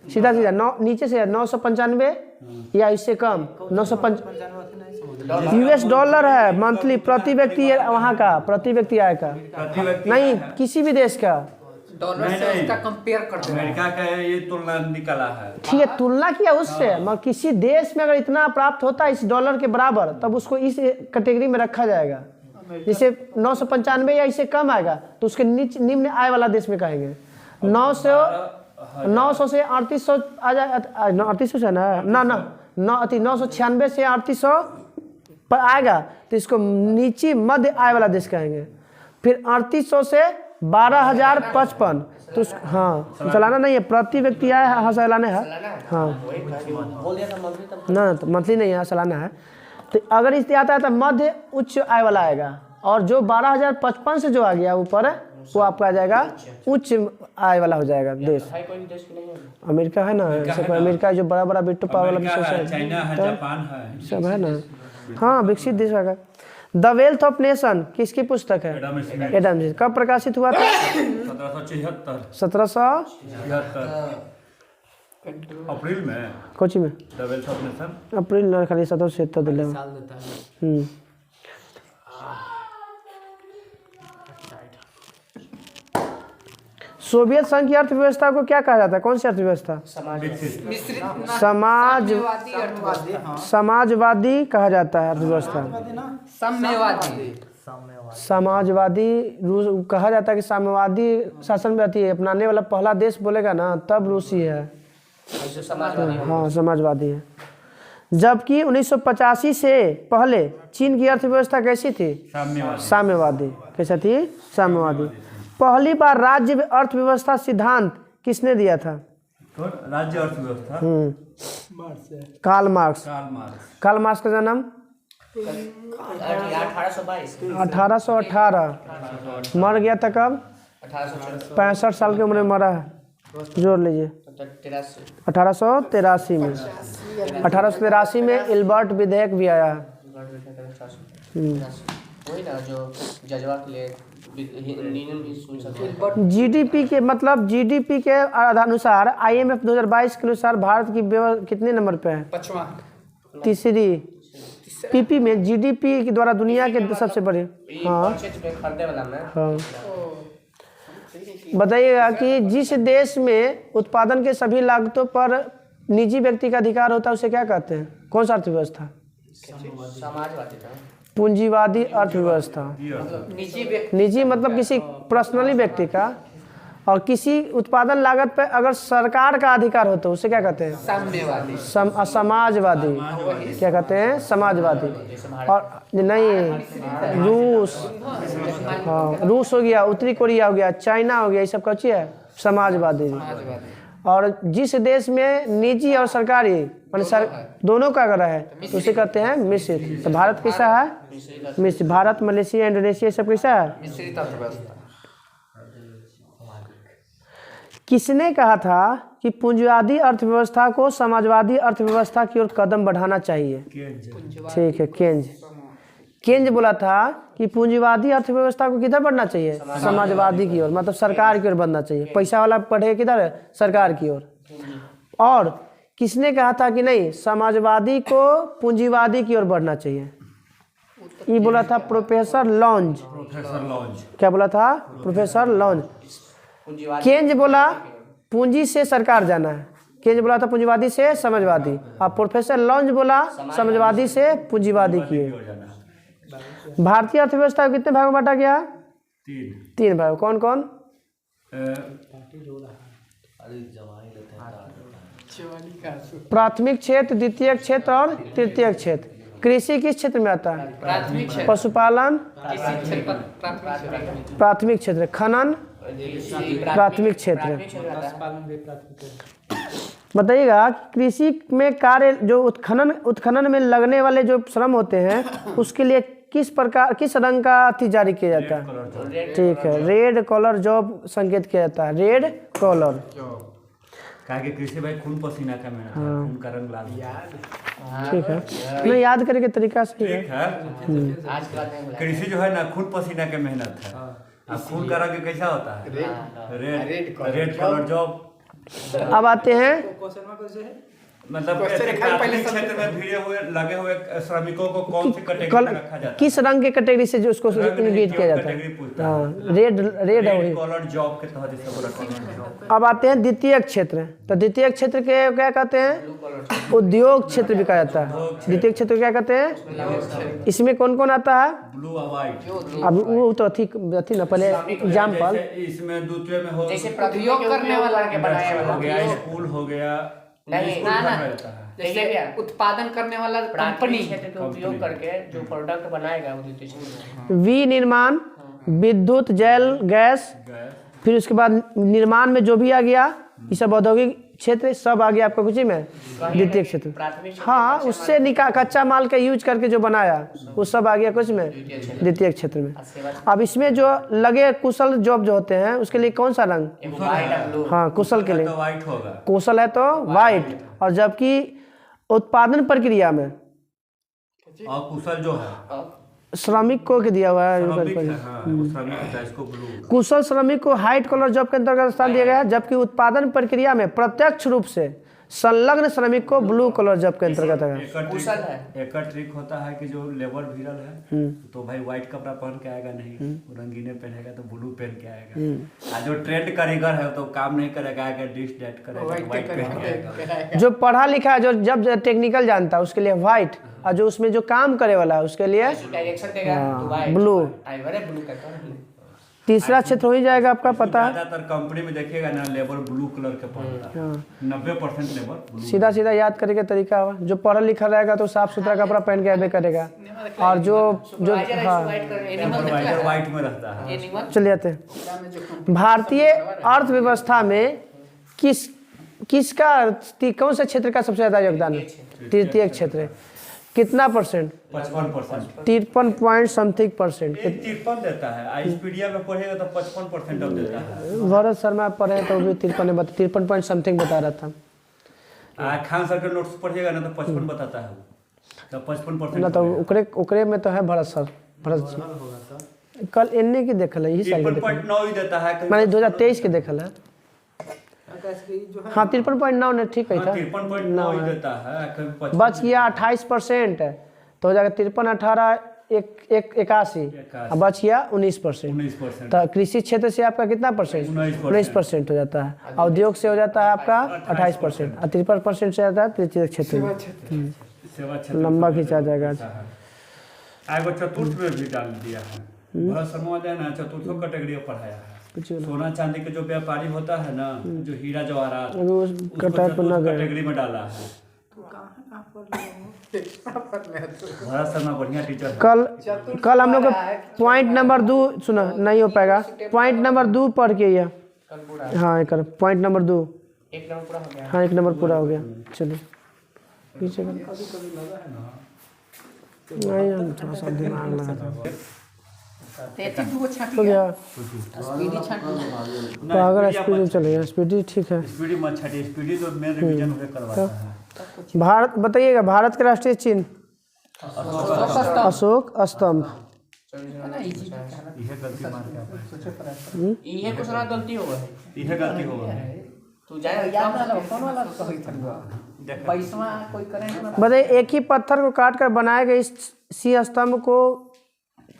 सीधा सीधा नीचे से 995 या इससे कम, 995 US डॉलर है मंथली, प्रति व्यक्ति वहाँ का, प्रति व्यक्ति आय का नहीं, किसी भी देश का डॉलर से उसका कंपेयर कर दो। अमेरिका का ये तुलना निकाला है। ठीक है, तुलना किया उससे, मगर किसी देश में अगर इतना प्राप्त होता है इस डॉलर के बराबर, तब उसको इस कैटेगरी में रखा जाएगा। जैसे 995 या इससे कम आएगा तो उसके निम्न आय वाला देश में कहेंगे। 900 से 3800 आ जाए, 3800 से ना 996 से 3800 पर आएगा तो इसको नीची मध्य आय वाला देश कहेंगे। फिर 3800 से 12,055 तो हाँ, सालाना नहीं है, प्रति व्यक्ति आय है। हाँ, सालाना है। हाँ, ना तो मंथली नहीं है, सालाना है। तो अगर इससे आता है तो मध्य उच्च आय वाला आएगा, और जो 12,055 से जो आ गया ऊपर वो आपका आ जाएगा उच्च आय वाला हो जाएगा देश। अमेरिका है ना, अमेरिका जो बड़ा बड़ा बिट्टू पावर वाला विशेष है, चाइना है, जापान है, सब है ना। हाँ, विकसित देश है। द वेल्थ ऑफ नेशन किसकी पुस्तक है? Adam Smith. कब प्रकाशित हुआ था? 1776 अप्रैल में। कोची में? द वेल्थ ऑफ नेशन अप्रैल ना, खाली 1776 दिले में। सोवियत संघ की अर्थव्यवस्था को क्या कहा जाता है? कौन सी अर्थव्यवस्था? समाजवादी कहा जाता है अर्थव्यवस्था। समाजवादी रूस कहा जाता है कि साम्यवादी शासन में अपनाने वाला पहला देश बोलेगा ना तब रूसी है। हाँ, समाजवादी है। जबकि 1985 से पहले चीन की अर्थव्यवस्था कैसी थी? साम्यवादी। कैसा थी? साम्यवादी। पहली बार राज्य अर्थव्यवस्था सिद्धांत किसने दिया था? राज्य अर्थव्यवस्था कार्ल मार्क्स। कार्ल मार्क्स का जन्म 1822 1818। मर गया था कब? 65 साल की उम्र में मरा है। जोड़ लीजिए 1883 में। 1883 में इल्बर्ट विधेयक भी आया है। वही ना जो जजवा के लिए जीडीपी के मतलब जीडीपी के अनुसार IMF 2022 के अनुसार भारत की कितने नंबर पे है? 5वां। तीसरी। पीपी में जीडीपी के द्वारा दुनिया के सबसे बड़े। हाँ खरीदे वाला में हाँ। बताइएगा कि जिस देश में उत्पादन के सभी लागतों पर निजी व्यक्ति का अधिकार होता है उसे क्या कहते हैं? कौन सा अर्थव्यवस्था? समाजवादी था। पूंजीवादी अर्थव्यवस्था। निजी मतलब किसी पर्सनली व्यक्ति का, और किसी उत्पादन लागत पर अगर सरकार का अधिकार हो तो उसे क्या कहते हैं? साम्यवादी। समाजवादी। क्या कहते हैं? समाजवादी। और नहीं, रूस, हाँ रूस हो गया, उत्तरी कोरिया हो गया, चाइना हो गया, ये सब कौन है? समाजवादी। और जिस देश में निजी और सरकारी दोनों का अगर है तो उसे कहते हैं मिश्रित। तो भारत कैसा है? मिश्रित। भारत, मलेशिया, इंडोनेशिया सब कैसा है? मिश्रित अर्थव्यवस्था। किसने कहा था कि पूंजीवादी अर्थव्यवस्था को समाजवादी अर्थव्यवस्था की ओर कदम बढ़ाना चाहिए? ठीक है, केंज बोला था कि पूंजीवादी अर्थव्यवस्था को किधर बढ़ना चाहिए? समाजवादी की ओर, मतलब सरकार की ओर बढ़ना चाहिए। पैसा वाला बढ़े किधर? सरकार की ओर। और किसने कहा था कि नहीं, समाजवादी को पूंजीवादी की ओर बढ़ना चाहिए? ये बोला था प्रोफेसर लॉन्ज। क्या बोला था? Professor lounge. केंज बोला पूंजी से सरकार जाना है। केंज बोला था पूंजीवादी से समाजवादी, और प्रोफेसर लॉन्ज बोला समाजवादी से पूंजीवादी की ओर। भारतीय अर्थव्यवस्था को कितने भागों में बांटा गया? 3 भाग। कौन कौन? प्राथमिक क्षेत्र, द्वितीयक क्षेत्र और तृतीयक क्षेत्र। कृषि किस क्षेत्र में आता है? प्राथमिक क्षेत्र। पशुपालन प्राथमिक क्षेत्र। खनन प्राथमिक क्षेत्र। बताइएगा कृषि में कार्य जो उत्खनन में लगने वाले जो श्रम होते हैं उसके लिए किस रंग का अथी जारी किया जाता है? ठीक है, रेड कॉलर जॉब संकेत किया जाता है। Red collar. कि कृषि भाई खून पसीना का मेहनत है, खून का रंग लाल। ठीक है, नहीं याद करके तरीका सही है। कृषि जो है ना खून पसीना का मेहनत है। अब खून का रंग कैसा होता है? Red collar job. अब आते हैं मतलब क्षेत्र में भिड़े हुए लगे हुए श्रमिकों को कौन सी कैटेगरी में रखा जाता है? किस रंग के कैटेगरी से जो उसको इंडिकेट किया जाता है? हाँ, रेड कॉलर जॉब के तहत इसको रखा जाता है। अब आते हैं द्वितीयक क्षेत्र। तो द्वितीयक क्षेत्र के क्या कहते हैं? उद्योग क्षेत्र भी कहा जाता है। द्वितीयक क्षेत्र क्या कहते हैं? इसमें कौन कौन आता है? ब्लू और व्हाइट। अब वो तो अथी ना, पहले एग्जाम्पल। इसमें द्वितीय में हो जैसे प्रयोग करने वाला के बनाया हो गया, स्कूल हो गया। नहीं जैसे उत्पादन करने वाला कंपनी क्षेत्र का उपयोग करके जो प्रोडक्ट बनाएगा वो द्वितीय क्षेत्र। विनिर्माण, विद्युत, जल, गैस, फिर उसके बाद निर्माण में जो भी आ गया ये सब औद्योगिक क्षेत्र सब आ गया आपका कुछ में द्वितीय क्षेत्र। हाँ, उससे कच्चा माल का यूज करके जो बनाया वो सब आ गया कुछ में द्वितीय क्षेत्र में। अब इसमें जो लगे कुशल जॉब जो होते हैं उसके लिए कौन सा रंग? हाँ, कुशल के लिए व्हाइट होगा। कुशल है तो व्हाइट। और जबकि उत्पादन प्रक्रिया में और कुशल जो है श्रमिक को दिया हुआ है। कुशल श्रमिक को व्हाइट कलर जॉब के अंतर्गत स्थान दिया गया है, जबकि उत्पादन प्रक्रिया में प्रत्यक्ष रूप से संलग्न श्रमिक को ब्लू कलर जॉब के अंतर्गत है। एक ट्रिक होता है कि जो लेबर भिड़ल है तो भाई व्हाइट कपड़ा पहन के आएगा नहीं, रंगीने पहनेगा तो ब्लू पहन के आएगा। जो ट्रेंड कारीगर है तो काम नहीं करेगा, डिश डेट करेगा, व्हाइट पहन के आएगा। जो पढ़ा लिखा है, जो जब टेक्निकल जानता है उसके लिए व्हाइट, और जो उसमें जो काम करे वाला है उसके लिए ब्लू। तीसरा क्षेत्र हो ही जाएगा आपका पता है। ज्यादातर कंपनी में देखिएगा ना लेबर ब्लू कलर के पहनता है। 90% लेबर ब्लू। सीधा याद करने का तरीका हुआ, जो पढ़ा लिखा रहेगा तो साफ सुथरा कपड़ा पहन के आवे करेगा, और जो हाँ व्हाइट में रहता है। चलिए आते हैं। भारतीय अर्थव्यवस्था में किस किसका कौन सा क्षेत्र का सबसे ज़्यादा योगदान है? तृतीय क्षेत्र है। कितना परसेंट? 55%। 53 point something percent. 53 देता है। आइसपीडिया में पढ़ेगा तो 55% अब देता है। भरत शर्मा पढ़े तो भी 53 पॉइंट समथिंग बता रहा था। खान सर के नोट्स पढ़िएगा ना तो 55 बताता है, तो 55%। ना तो ओकरे में तो है भरत सर। कल एनए की देखल है, यही साल के देखल 53.9 ही देता है। मैंने 2023 के देखल है। हाँ 53.9 ने ठीक है था। 53.9 ही देता है। कभी 55 बच गया 28%, तो हो जाएगा 53, 18, 81, और बच गया 19%। 19%। तो कृषि क्षेत्र से आपका कितना परसेंट? 19% हो जाता है। उद्योग से हो जाता है आपका 28%, और 53% से जाता है तृतीय क्षेत्र में। सेवा क्षेत्र लंबा खींचा जाएगा। एगो चतुर्थ में भी डाल दिया है। भरत शर्मा जो है ना चतुर्थों कैटेगरी में पढ़ाया है। सोना चांदी के जो व्यापारी होता है ना, जो हीरा जवाहरात, उसको चतुर्थ कैटेगरी में डाला है। भरत शर्मा बढ़िया टीचर है। कल हम लोग पॉइंट नंबर 2 सुना नहीं हो पाएगा। पॉइंट नंबर 2 पढ़ के ये। हाँ एक पॉइंट नंबर 2। 1 नंबर पूरा हो गया। हाँ 1 नंबर पूरा हो गया। चलिए पीछे नहीं, हम थोड़ा सा दिमाग लगा था। तेती दुगो छाट हो गया। स्पीडी छाट तो अगर स्पीड चलेगा, स्पीडी ठीक है। स्पीडी मत छाटिए, स्पीडी तो मेन रिवीजन होकर करवाता है। भारत बताइएगा, भारत के राष्ट्रीय चिन्ह अशोक स्तंभ। यह गलती मार के ये कुछ ना गलती होगा है। यह गलती होगा। तू जाए याद ना कौन वाला कही था 22वां कोई करेंट बताइए, एक ही पत्थर को काट कर बनाए गए इस सिंह स्तंभ को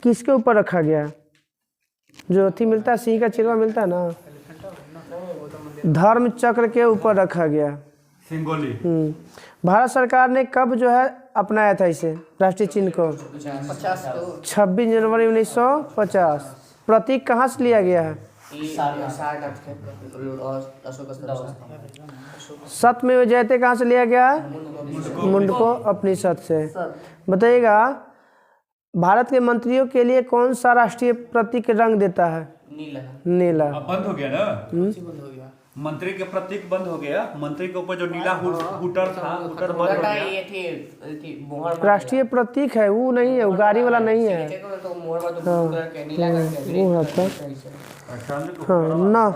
किसके ऊपर रखा गया है? जो अथी मिलता है, सिंह का चिरवा मिलता है ना, धर्म चक्र के ऊपर रखा गया। सिंगोली। भारत सरकार ने कब जो है अपनाया था इसे राष्ट्रीय चिन्ह को? 50 को 26 जनवरी 1950। प्रतीक कहाँ से लिया गया है? सत्यमेव जयते कहाँ से लिया गया है? मुंडको उपनिषद से। बताइएगा, भारत के मंत्रियों के लिए कौन सा राष्ट्रीय प्रतीक रंग देता है? नीला। अब बंद हो गया ना, मंत्री के प्रतीक बंद हो गया। मंत्री के ऊपर जो नीला हुटर था, हुटर बंद हो गया। ये थी राष्ट्रीय प्रतीक है वो, नहीं है वो, गाड़ी वाला नहीं है। तो मोहर में तो कलर के नीला करके वो होता हाँ ना।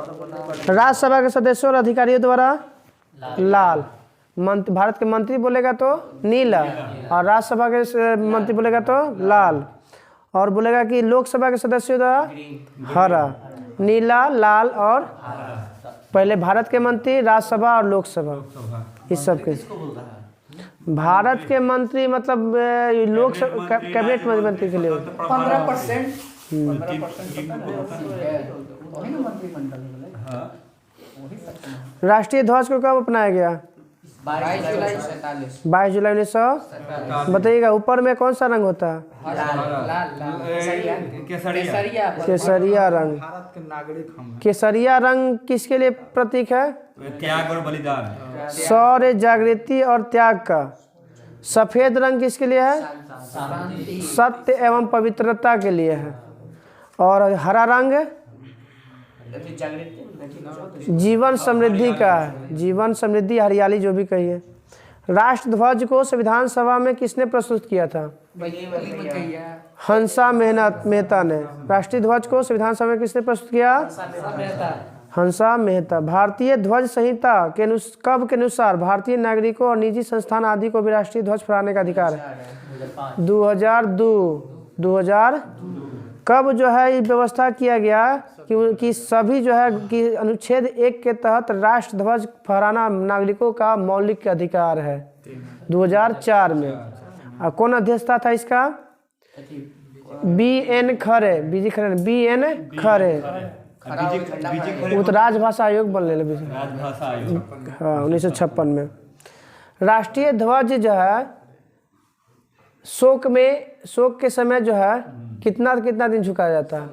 राज्यसभा के सदस्यों और अधिकारियों द्वारा लाल। भारत के मंत्री बोलेगा तो नीला, और राज्यसभा के मंत्री बोलेगा तो लाल, और बोलेगा कि लोकसभा के सदस्यों द्वारा हरा। नीला, लाल और पहले भारत के मंत्री, राज्यसभा और लोकसभा, इस सब के। भारत के मंत्री मतलब लोकसभा कैबिनेट मंत्री के लिए 15% वही ना मंत्रिमंडल राष्ट्रीय ध्वज को कब अपनाया गया? 22 जुलाई 47। 22 जुलाई 1900। बताइएगा, ऊपर में कौन सा रंग होता है? केसरिया रंग। केसरिया रंग किसके लिए प्रतीक है? त्याग और बलिदान। शौर्य, जागृति और त्याग का। सफेद रंग किसके लिए है? सत्य एवं पवित्रता के लिए है। और हरा रंग जीवन समृद्धि का है। जीवन समृद्धि, हरियाली जो भी कहिए। राष्ट्र ध्वज को संविधान सभा में किसने प्रस्तुत किया था? हंसा मेहता ने। राष्ट्रीय ध्वज को संविधान सभा में किसने प्रस्तुत किया? हंसा मेहता। भारतीय ध्वज संहिता के कब के अनुसार भारतीय नागरिकों और निजी संस्थान आदि को भी राष्ट्रीय ध्वज फहराने का अधिकार है? 2002। कब जो है ये व्यवस्था किया गया कि सभी जो है कि अनुच्छेद 1 के तहत राष्ट्र ध्वज फहराना नागरिकों का मौलिक अधिकार है? 2004 में। और कौन अध्यक्षता था इसका? BN खरे, BG खरे, BN खरे। वो तो राजभाषा आयोग बनने लगे। हाँ 1956 में। राष्ट्रीय ध्वज जो है शोक के समय जो है कितना दिन झुकाया जाता है?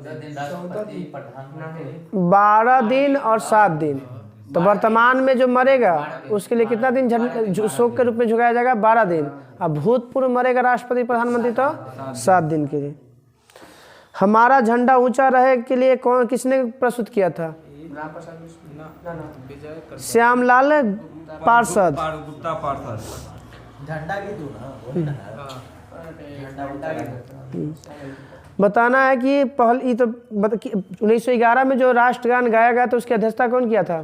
12 दिन और 7 दिन। तो वर्तमान में जो मरेगा उसके लिए कितना दिन शोक के रूप में झुकाया जाएगा? 12 दिन। अब भूतपूर्व मरेगा राष्ट्रपति प्रधानमंत्री तो 7 दिन के लिए। हमारा झंडा ऊंचा रहे के लिए किसने प्रस्तुत किया था? राम प्रसाद मिश्र ना ना श्यामलाल पार्षद। गुप्ता पार्षद। झंडा की तू ना वही ना झंडा बताना है कि पहल ये तो 1911 में जो राष्ट्रगान गाया गया था उसकी अध्यक्षता कौन किया था?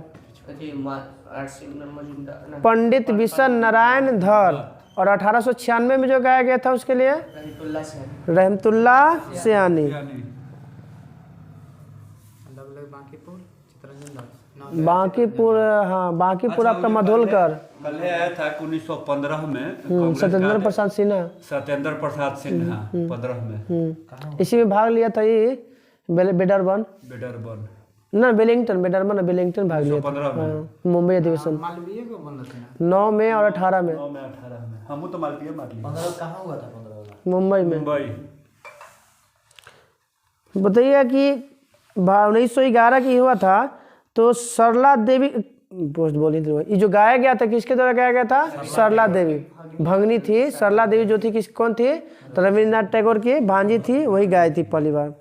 पंडित विशन नारायण धर। और 1896 में जो गाया गया था उसके लिए रहमतुल्ला सयानी। बांकीपुर, हाँ बांकीपुर आपका मधोलकर। कल आया था 1915 में सत्येंद्र प्रसाद सिन्हा। सत्येंद्र प्रसाद सिन्हा 15 में इसी में भाग लिया था ये बेडरबन बेडरबन ना बेलिंगटन भाग लिया था। 15 में हाँ, मुंबई अधिवेशन 9 में और 18 में 9 में 18 में हम तो मालवीय मार लिए। 15 कहाँ हुआ था 15 मुंबई में। मुंबई। बताइए कि 1911 की हुआ था तो सरला देवी पोस्ट बोली थी ये जो गाया गया था किसके द्वारा गाया गया था? सरला देवी भंगनी थी। सरला देवी जो थी कौन थी? तो रविन्द्रनाथ टैगोर की भांजी थी, वही गाई थी पहली बार।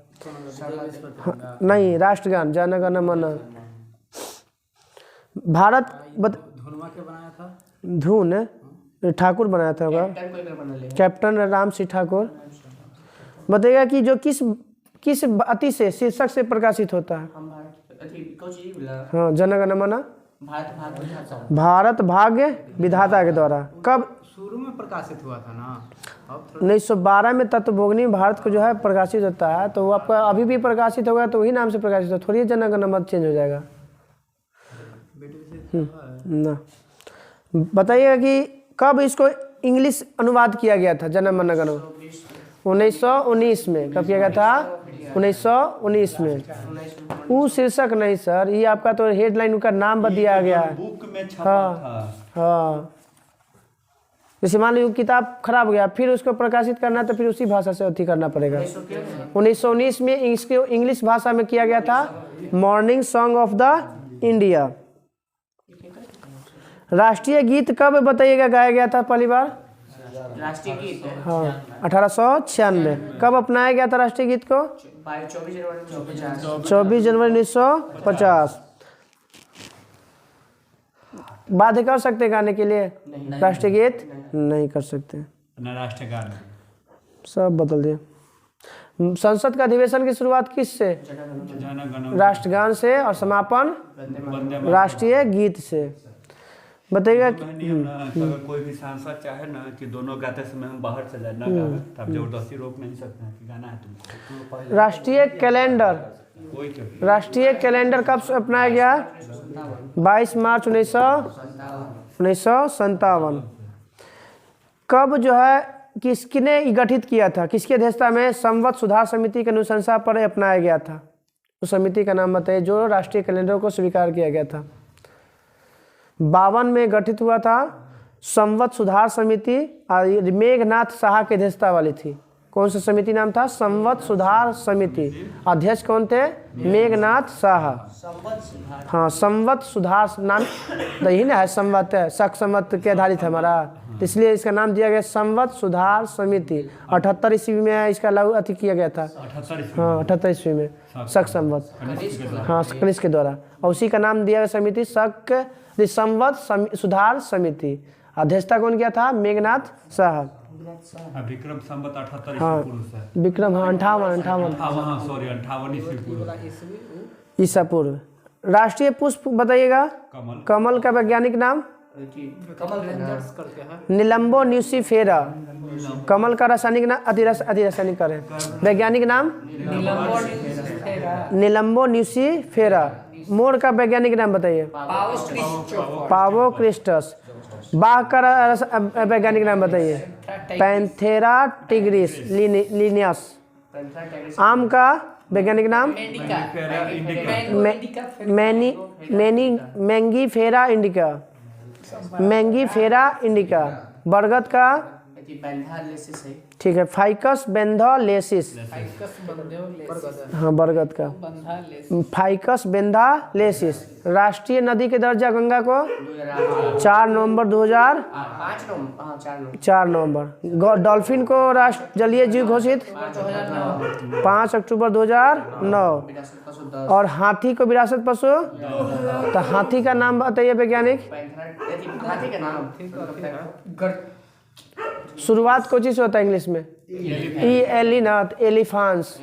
हाँ, नहीं राष्ट्रगान जन गण मन। भारत धुन ठाकुर बनाया था होगा, कैप्टन राम सिंह ठाकुर। बताइएगा कि जो किस अति से शीर्षक से प्रकाशित होता है? हाँ जन गण मन भारत भाग्य विधाता के द्वारा। कब? शुरू में प्रकाशित हुआ था ना। 1912 में तत्वभोगिनी भारत को जो है प्रकाशित होता है, तो वो आपका अभी भी प्रकाशित होगा तो वही नाम से प्रकाशित होगा, थोड़ी जन गण मन चेंज हो जाएगा ना। बताइएगा कि कब इसको इंग्लिश अनुवाद किया गया था जन गण मन? 1919 में। कब किया गया था? 1919 में। वो शीर्षक नहीं सर, ये आपका तो हेडलाइन का नाम दिया गया है। बुक में छपा था। हाँ जैसे मान लो किताब खराब हो गया फिर उसको प्रकाशित करना तो फिर उसी भाषा से अथी करना पड़ेगा। 1919 में इसको इंग्लिश भाषा में किया गया था morning song of the India. राष्ट्रीय गीत कब बताइएगा गाया गया था पहली बार? राष्ट्रीय गीत हाँ 1896। कब अपनाया गया था राष्ट्रीय गीत को? 24 जनवरी 1950। बाध्य कर सकते गाने के लिए? राष्ट्रीय गीत नहीं कर सकते। न राष्ट्रगान सब बदल दिए। संसद का अधिवेशन की शुरुआत किस से? राष्ट्रगान से और समापन राष्ट्रीय गीत से। बताइएगा अगर कोई भी सांसद चाहे ना कि दोनों गाते समय हम बाहर से जाए ना गावे तो आप जबरदस्ती रोक नहीं सकते हैं कि गाना है तुमको। राष्ट्रीय कैलेंडर, राष्ट्रीय कैलेंडर कब अपनाया गया? 22 मार्च 1957। कब जो है किसने गठित किया था, किसकी अध्यक्षता में संवत सुधार समिति की अनुशंसा पर अपनाया गया था? उस समिति का नाम बताइए जो राष्ट्रीय कैलेंडर को स्वीकार किया गया था। 52 में गठित हुआ था संवत सुधार समिति और मेघनाथ साहा की अध्यक्षता वाली थी। कौन सा समिति नाम था? संवत सुधार समिति। अध्यक्ष कौन थे? मेघनाथ साहा। हाँ संवत सुधार नाम यही ना है, संवत है, शक संवत के आधारित है हमारा, तो इसलिए इसका नाम दिया गया संवत सुधार समिति। 78 ईस्वी में इसका लागू अति किया गया था। हाँ 78 ईस्वी में शक संवत, हाँ कनिष्क के द्वारा, और उसी का नाम दिया गया समिति शक संवत सुधार समिति। अध्यक्षता कौन किया था? मेघनाथ साहा। विक्रम संवत 78 हाँ विक्रम, हाँ 58 ईसा पूर्व। राष्ट्रीय पुष्प बताइएगा। कमल का वैज्ञानिक नाम? निलंबो न्यूसीफेरा। कमल का रासायनिक नाम? अधिरासायनिक करें। वैज्ञानिक नाम? निलंबो न्यूसीफेरा। मोर का वैज्ञानिक नाम बताइए। पावोक्रिस्टस। बाघ का वैज्ञानिक नाम बताइए। Panthera tigris Linnaeus. आम का वैज्ञानिक नाम? Mangifera indica. Mangifera indica. बरगद का? बेंथालेसिस है। ठीक है, फाइकस बेंथालेसिस। फाइकस बंधेओलेसिस। हाँ, बरगद का बंधालेसिस। फाइकस बेंथालेसिस। राष्ट्रीय नदी के दर्जा गंगा को 2008 4 नवंबर 2000 5 नवंबर, हाँ 4 नवंबर 4 नवंबर। डॉल्फिन को राष्ट्र जलीय जीव घोषित 2009 5 अक्टूबर 2009। विरासत पशु 10 और हाथी को विरासत पशु, तो हाथी का नाम बताइए वैज्ञानिक। हाथी का नाम शुरुआत कोई चीज से होता है इंग्लिश में? Elephant, elephas,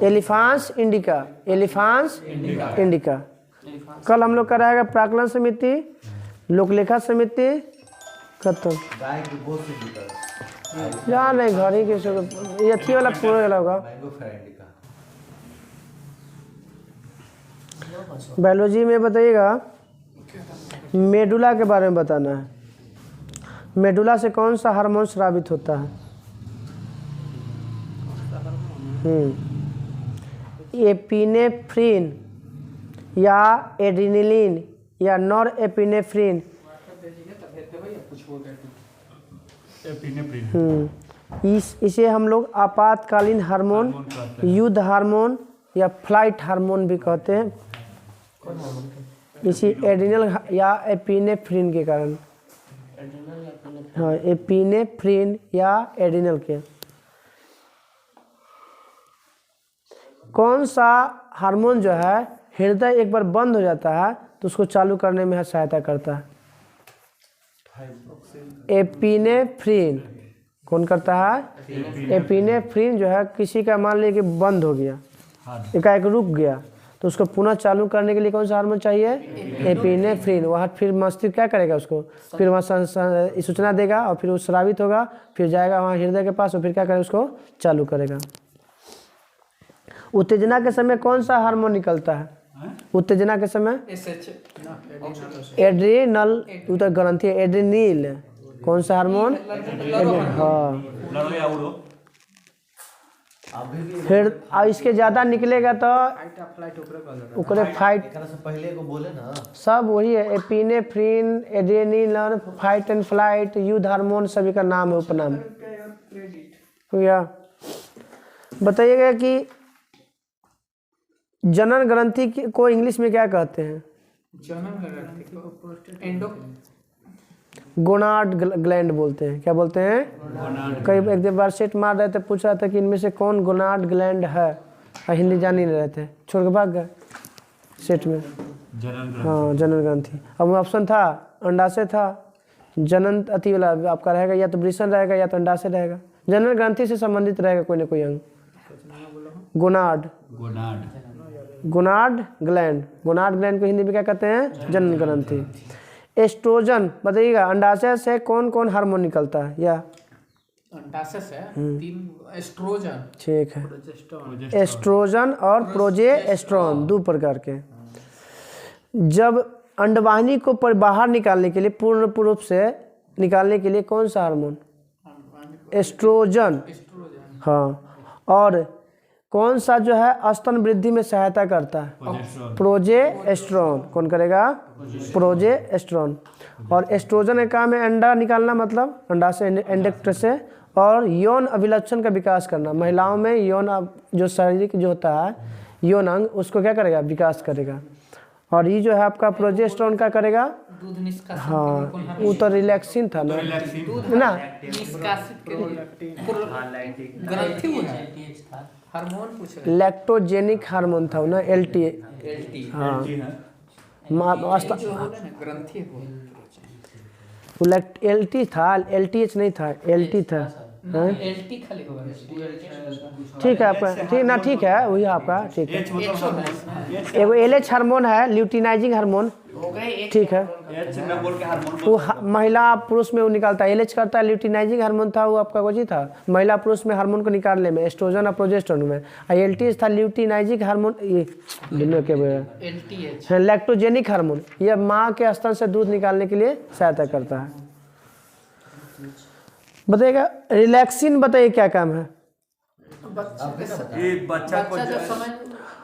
elephas indica, elephas indica. कल हम लोग कराएगा प्राकलन समिति, लोकलेखा समिति, खत्म। गाय के गोद से निकल या नहीं, घर ही के ये थी वाला पूरा वाला होगा। मैंगो फ्राइड का। बायोलॉजी में बताइएगा, मेडुला के बारे में बताना है। मेडुला से कौन सा हार्मोन स्रावित होता है? एपिनेफ्रिन या एड्रेनलिन या नॉर एपिनेफ्रिन। इसे हम लोग आपातकालीन हार्मोन, युद्ध हार्मोन या फ्लाइट हार्मोन भी कहते हैं, इसी एड्रिनल या एपिनेफ्रिन के कारण। हाँ, एपिनेफ्रिन या एड्रिनल के। कौन सा हार्मोन जो है हृदय एक बार बंद हो जाता है तो उसको चालू करने में सहायता करता है? एपिनेफ्रिन। कौन करता है? एपिनेफ्रिन जो है किसी का मान लीजिए कि बंद हो गया, एकाएक रुक गया, तो उसको पुनः चालू करने के लिए कौन सा हार्मोन चाहिए? एपिनेफ्रिन। वहाँ फिर मस्तिष्क क्या करेगा उसको, फिर वहाँ सूचना देगा और फिर वो स्रावित होगा, फिर जाएगा वहाँ हृदय के पास और फिर क्या करेगा, उसको चालू करेगा। उत्तेजना के समय कौन सा हार्मोन निकलता है? उत्तेजना के समय एड्रेनल, तो ग्रंथि है एड्रेनिल। कौन सा हार्मोन? हाँ। फिर इसके ज़्यादा निकलेगा तो ओकरे फाइट, एकरा से पहले को बोले ना सब वही है। Epinephrine, adrenaline, fight and flight, युद्ध हार्मोन, सभी का नाम है, उपनाम। हो गया। बताइएगा कि जनन ग्रंथि को इंग्लिश में क्या कहते हैं? गोनाड ग्लैंड बोलते हैं। क्या बोलते हैं? कई एक बार सेट मार रहे थे, पूछ रहा था कि इनमें से कौन गोनाड ग्लैंड है, और हिंदी जान ही नहीं रहे थे, छोड़ के भाग गए सेट में। हाँ, जनन ग्रंथि। अब ऑप्शन था अंडाशय था, जनन अति वाला आपका रहेगा, या तो वृषण रहेगा या तो अंडाशय रहेगा। जनन ग्रंथि से संबंधित रहेगा कोई ना कोई अंग। Gonad, gonad gland. Gonad gland को हिंदी में क्या कहते हैं? जनन ग्रंथि। एस्ट्रोजन बताइएगा, अंडाशय से कौन कौन हार्मोन निकलता है? या अंडाशय से 3 एस्ट्रोजन। ठीक है, एस्ट्रोजन और प्रोजेस्टेरोन, 2 प्रकार के। जब अंडवाहिनी को बाहर निकालने के लिए, पूर्ण रूप से निकालने के लिए कौन सा हार्मोन? एस्ट्रोजन। हाँ। और कौन सा जो है स्तन वृद्धि में सहायता करता है? प्रोजेस्टेरोन। कौन करेगा? प्रोजेस्टेरोन। और एस्ट्रोजन का काम है अंडा निकालना, मतलब अंडा से, एंडक्ट से, और यौन अभिलक्षण का विकास करना। महिलाओं में यौन जो शारीरिक जो होता है यौन अंग, उसको क्या करेगा? विकास करेगा। और ये जो है आपका प्रोजेस्टेरोन का करेगा? दूध निष्कासन। हाँ, वो तो रिलैक्सिन था ना, निष्कासित के लिए ग्रंथि हार्मोन पूछ रहे। लैक्टोजेनिक हार्मोन था ना, एलटी। हाँ, ग्रंथि वो एलटी था, एलटीएच नहीं था, एलटी था। एलटी खाली होगा। ठीक है आपका, ठीक ना, ठीक है वही आपका, ठीक है। एगो एलएच हार्मोन है, ल्यूटिनाइजिंग हार्मोन, ठीक है। वो महिला पुरुष में वो निकालता है, एलएच करता है। ल्यूटिनाइजिंग हार्मोन था वो आपका कोई था, महिला पुरुष में हार्मोन को निकालने में, एस्ट्रोजन और प्रोजेस्टेरोन में। एलटीएच था ल्यूटिनाइजिंग हार्मोन, ये लैक्टोजेनिक हार्मोन, ये माँ के स्तन से दूध निकालने के लिए सहायता करता है। बताइएगा रिलैक्सिन, बताइए क्या काम है? बच्चा को जो समय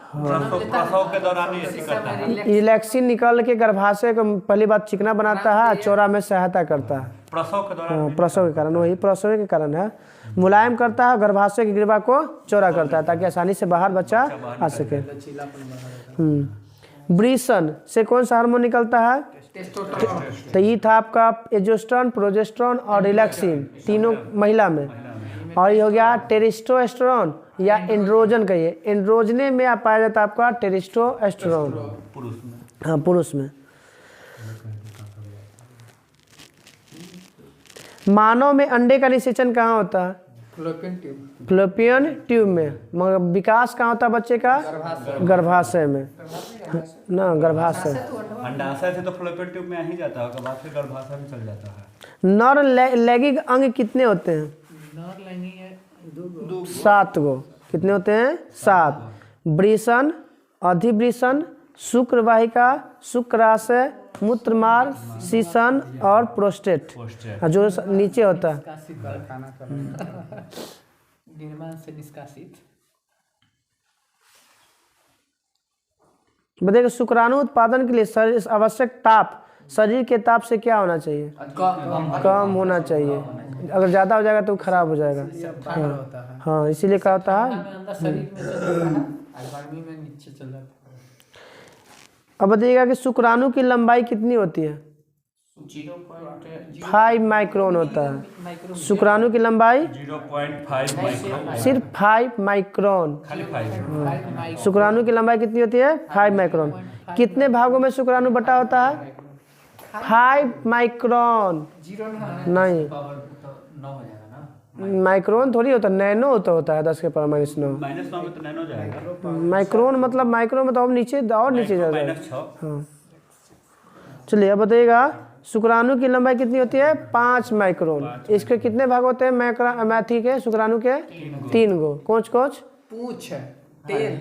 प्रसव के दौरान ही ऐसी करता है। इलेक्सिन निकल के गर्भाशय को पहली बात चिकना बनाता है, चौड़ा में सहायता करता है। प्रसव के दौरान हाँ, प्रसव के कारण, वही प्रसव के कारण है। मुलायम करता है, गर्भाशय की ग्रीवा को चौड़ा करता है ताकि आसानी से बाहर बच्चा आ सके। ब्रीसन से कौन सा हार्मोन निकलता है? तो ये था आपका एस्ट्रोजन, प्रोजेस्टेरोन और रिलैक्सिन, तीनों महिला में। और ये हो गया टेस्टोस्टेरोन या एंड्रोजन कहिए। एंड्रोजने में आप पाया जाता है आपका टेस्टोस्टेरोन, पुरुष में। हाँ पुरुष में। मानव में अंडे का निषेचन कहाँ होता है? फ्लोपियन ट्यूब में। मगर विकास कहाँ होता है बच्चे का? गर्भाशय में ना, गर्भाशय। अंडाशय से तो फ्लोपियन ट्यूब में आ ही जाता होगा, बाद फिर गर्भाशय में चल जाता है। नर लैंगिक अंग कितने होते हैं? 7 गो। कितने होते हैं? 7। वृषण, अधिवृषण, शुक्रवाहिका, शुक्राशय, मूत्रमार्ग, शीशन और प्रोस्टेट, जो नीचे होता है। निर्माण से निष्कासित। बताइए शुक्राणु उत्पादन के लिए शरीर आवश्यक ताप, शरीर के ताप से क्या होना चाहिए? कम होना चाहिए। अगर ज़्यादा हो जाएगा तो खराब हो जाएगा। हाँ, इसीलिए क्या होता है? अब बताइएगा कि शुक्राणु की लंबाई कितनी होती है? 5 माइक्रोन होता है। शुक्राणु की लंबाई 0.5 माइक्रोन, सिर्फ 5 माइक्रोन। खाली 5। शुक्राणु की लंबाई कितनी होती है? 5 माइक्रोन। कितने भागों में शुक्राणु बटा होता है? 5 माइक्रोन। नहीं, माइक्रोन थोड़ी होता है, नैनो होता है 10 के पावर -9। -9 में तो नैनो जाएगा। माइक्रोन मतलब माइक्रोन में तो और नीचे जाएगा। -6। हाँ, चलिए अब बताइएगा शुक्राणु की लंबाई कितनी होती है? 5 माइक्रोन। इसके कितने भाग होते हैं मैथी के? शुक्राणु के 3 गो। कोच पूछ, तेल,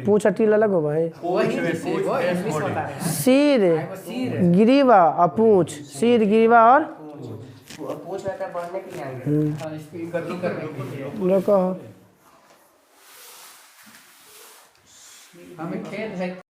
पूछ टील अलग हो भाई। सिर, सिर, ग्रीवा और पूछ। सिर, ग्रीवा और पूछ रहता है बढ़ने के लिए, इसकी गति करने के लिए। कहो। हमें खेल है।